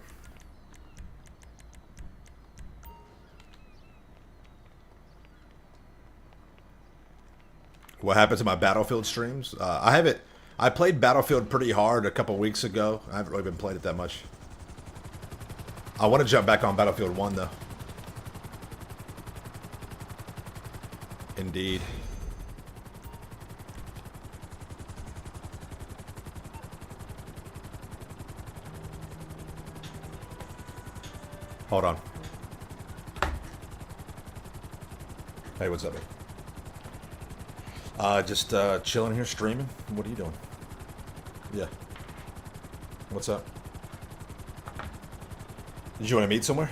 What happened to my Battlefield streams? I played Battlefield pretty hard a couple weeks ago. I haven't really been playing it that much. I want to jump back on Battlefield 1 though. Indeed. Hold on. Hey, what's up, man? Just chilling here, streaming. What are you doing? Yeah. What's up? Did you want to meet somewhere?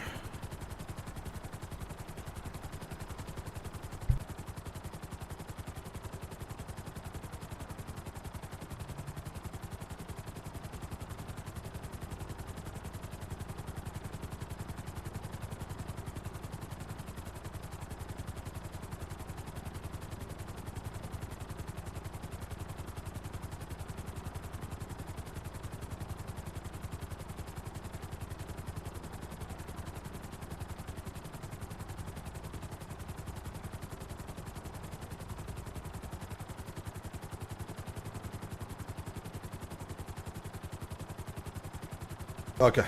Okay.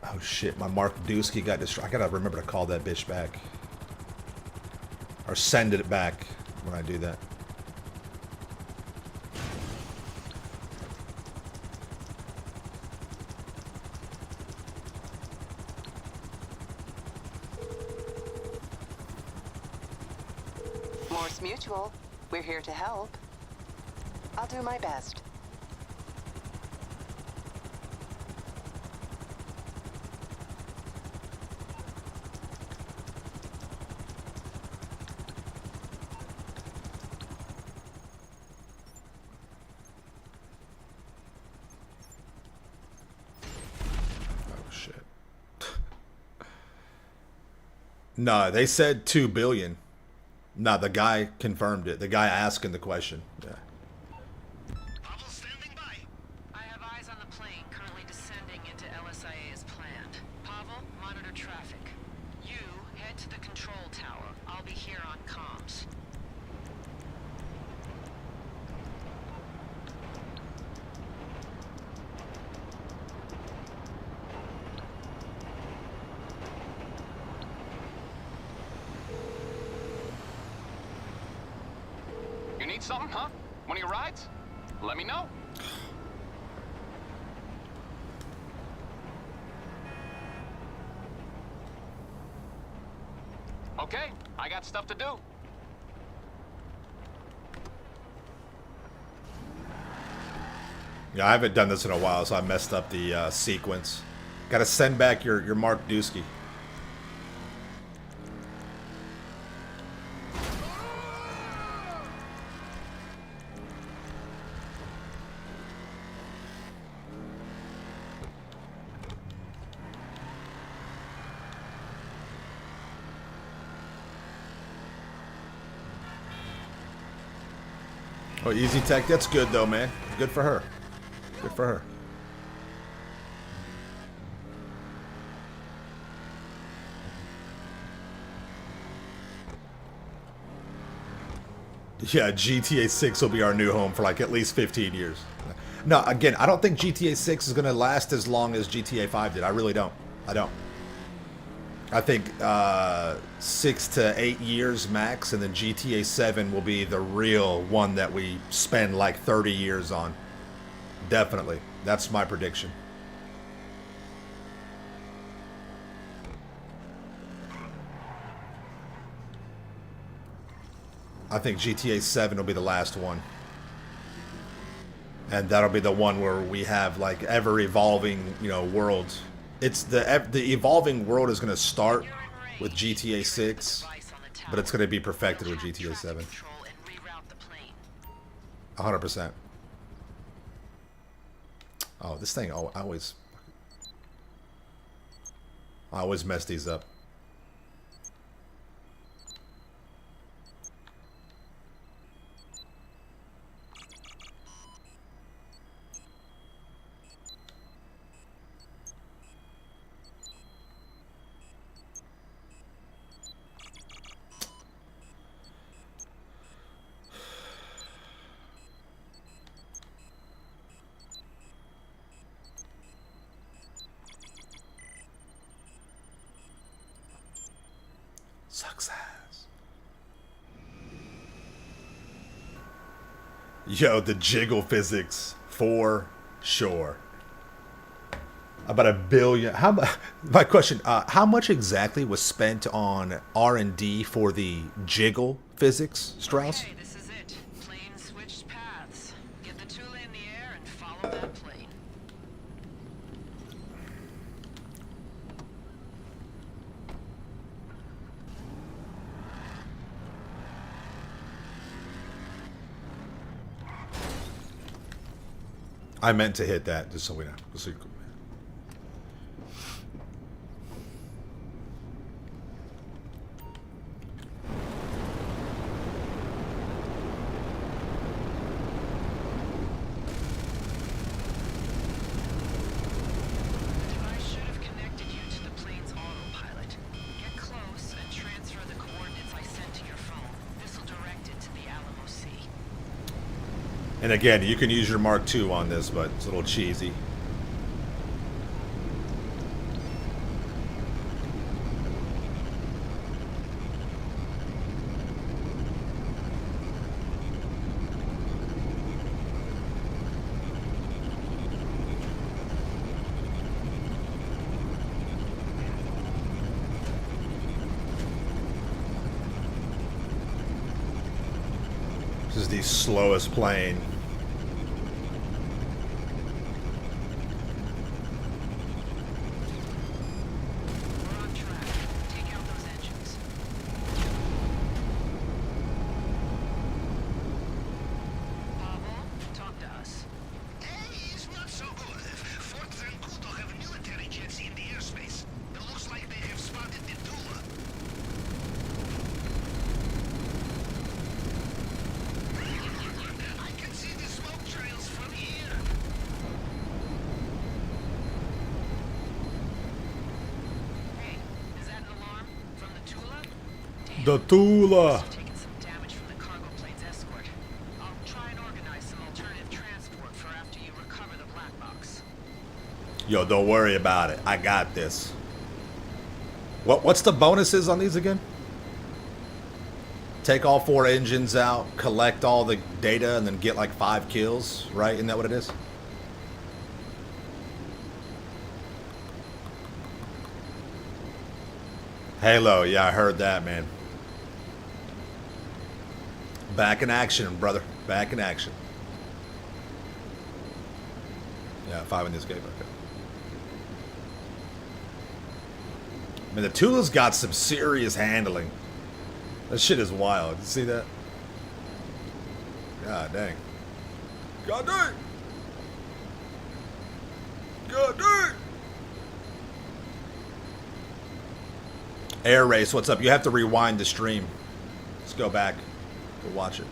Oh shit, my Mark Dusky got destroyed. I gotta remember to call that bitch back. Or send it back when I do that. Morse Mutual, we're here to help. I'll do my best. No, they said 2 billion. No, the guy confirmed it. The guy asking the question. Yeah. I have eyes on the plane currently descending into LSIA as planned. Pavel, monitor traffic. You head to the control tower. I'll be here on comms. You need something, huh? One of your rides? Let me know. Okay, I got stuff to do. Yeah, I haven't done this in a while, so I messed up the sequence. Gotta send back your Mark Dusky. Oh, Easy Tech, that's good though, man. Good for her. Good for her. Yeah, GTA 6 will be our new home for like at least 15 years. No, again, I don't think GTA 6 is going to last as long as GTA 5 did. I really don't. I don't. I think 6 to 8 years max, and then GTA 7 will be the real one that we spend like 30 years on. Definitely. That's my prediction. I think GTA 7 will be the last one. And that'll be the one where we have like ever-evolving, you know, worlds. It's the evolving world is going to start with GTA 6, but it's going to be perfected with GTA 7. 100%. Oh, this thing, I always mess these up. Yo, the jiggle physics for sure. About $1 billion. My question: how much exactly was spent on R&D for the jiggle physics, Strauss? Okay, this is it. Plane switched paths. Get the Tula in the air and follow that plane. I meant to hit that, just so we know. And again, you can use your Mark II on this, but it's a little cheesy. This is the slowest plane. The Tula. Yo, don't worry about it. I got this. What's the bonuses on these again? Take all 4 engines out, collect all the data, and then get like 5 kills, right? Isn't that what it is? Halo, yeah, I heard that, man. Back in action, brother. Back in action. Yeah, 5 in this game, okay. I mean, the Tula's got some serious handling. That shit is wild. You see that? God dang. God dang! God dang! Air Race, what's up? You have to rewind the stream. Let's go back. Go watch it.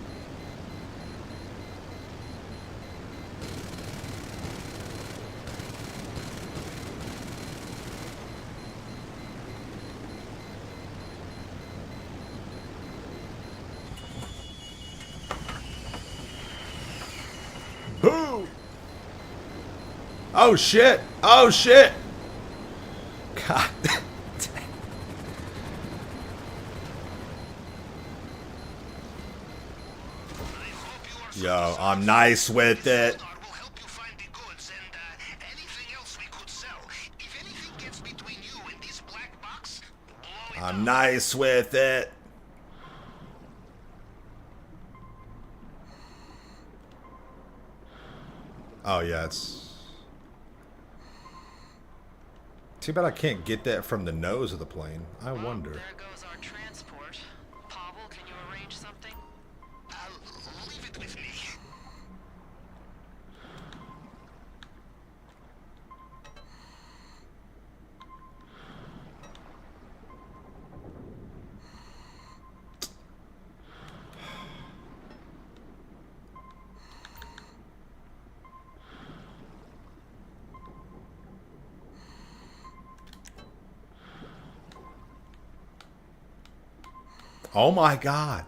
Boom! Oh shit! Oh shit! God. Yo, I'm nice with it. I'm nice with it. Oh yeah, it's too bad I can't get that from the nose of the plane. I wonder. There goes our transport. Pavel, can you arrange something? Leave it with me. Oh my God.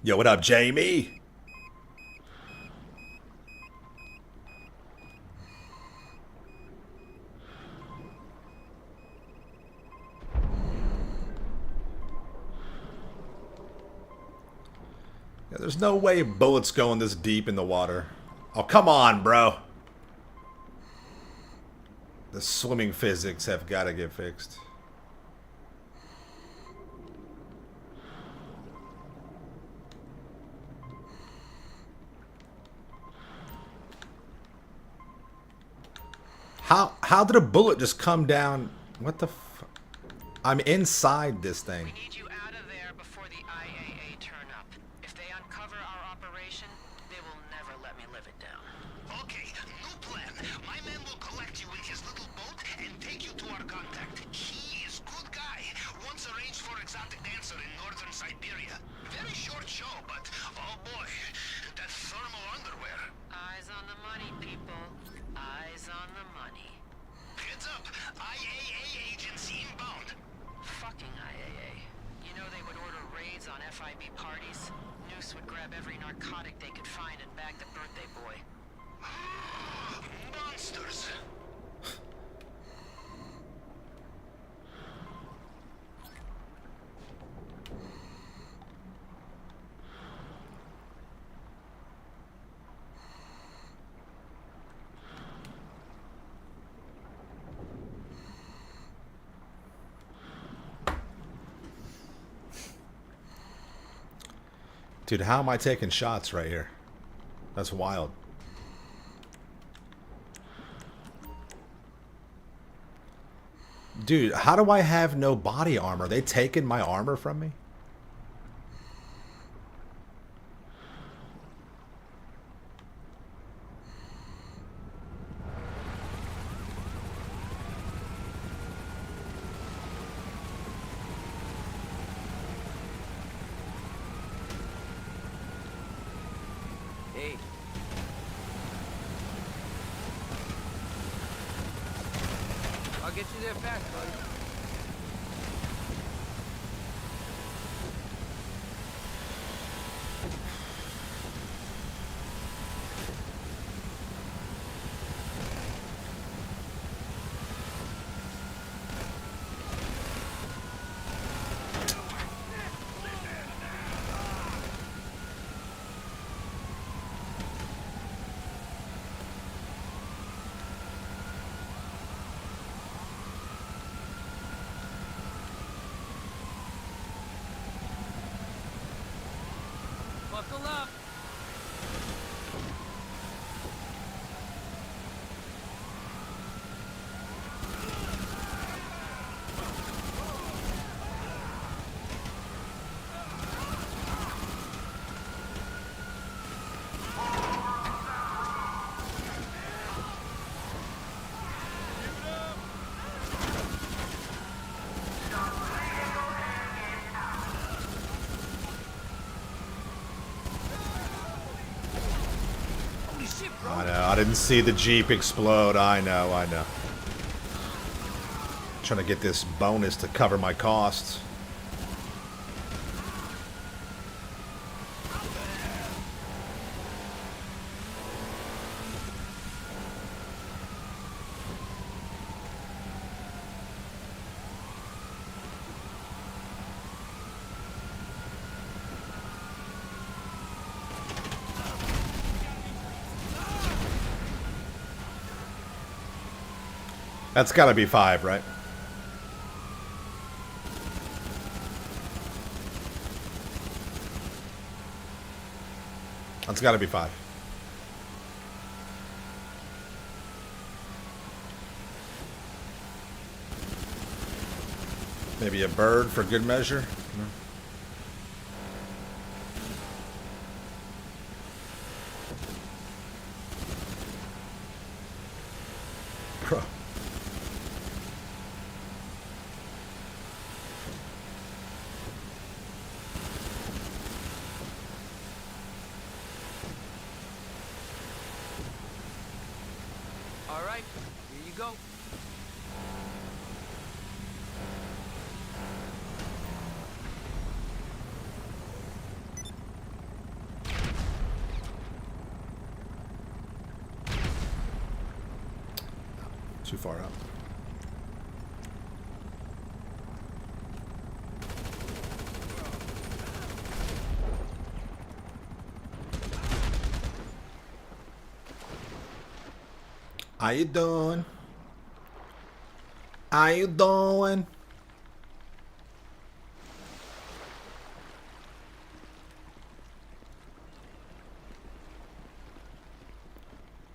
Yo, what up, Jamie? There's no way bullets going this deep in the water. Oh, come on, bro. The swimming physics have got to get fixed. How did a bullet just come down? What the f... I'm inside this thing. We need you out of there before the IAA turn up. If they uncover our operation, they will never let me live it down. Okay, new plan. My man will collect you in his little boat and take you to our contact. He is good guy. Once arranged for exotic dancer in northern Siberia. Very short show, but oh boy, that thermal underwear. Eyes on the money, people. Eyes on the money. Heads up, IAA agents inbound. Fucking IAA. You know they would order raids on FIB parties? Noose would grab every narcotic they could find and bag the birthday boy. Monsters. Dude, how am I taking shots right here? That's wild. Dude, how do I have no body armor? They taking my armor from me? Hey. I'll get you there fast, buddy. Buckle up. I know, I didn't see the Jeep explode. I know, I know. Trying to get this bonus to cover my costs. That's got to be 5, right? That's got to be 5. Maybe a bird for good measure? No. Bro. All right, here you go. Too far up. How you doing? How you doing?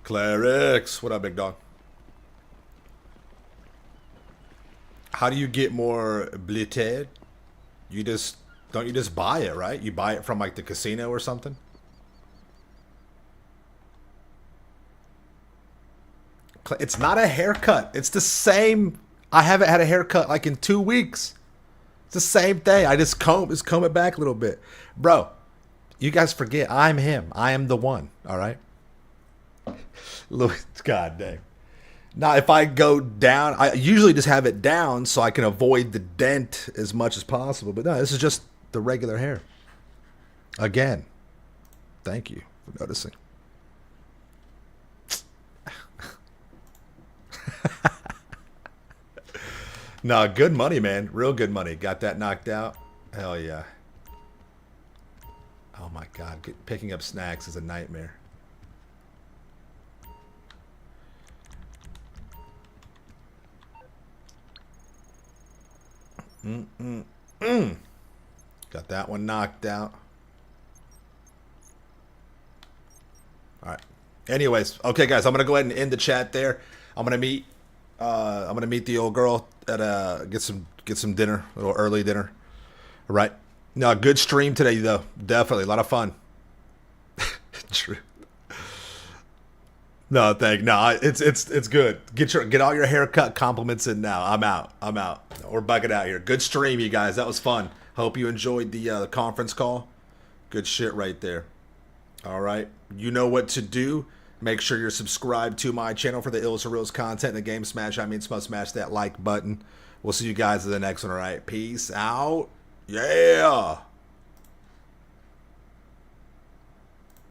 Clarix, what up, big dog? How do you get more blited? You just don't you just buy it, right? You buy it from like the casino or something? It's not a haircut. It's the same. I haven't had a haircut like in 2 weeks. It's the same thing. I just comb it back a little bit. Bro, you guys forget I'm him. I am the one, all right? Louis, God dang. Now, if I go down, I usually just have it down so I can avoid the dent as much as possible. But no, this is just the regular hair. Again, thank you for noticing. No, good money, man. Real good money. Got that knocked out. Hell yeah. Oh my God. Picking up snacks is a nightmare. Got that one knocked out. All right. Anyways, okay, guys, I'm gonna go ahead and end the chat there. I'm gonna meet the old girl at get some dinner, a little early dinner. All right. No, good stream today though. Definitely a lot of fun. True. No, it's good. Get all your haircut compliments in now. I'm out. We're bugging out here. Good stream, you guys. That was fun. Hope you enjoyed the conference call. Good shit right there. All right. You know what to do. Make sure you're subscribed to my channel for the Ills or Reels content. The Game Smash, smash that like button. We'll see you guys in the next one, all right? Peace out. Yeah.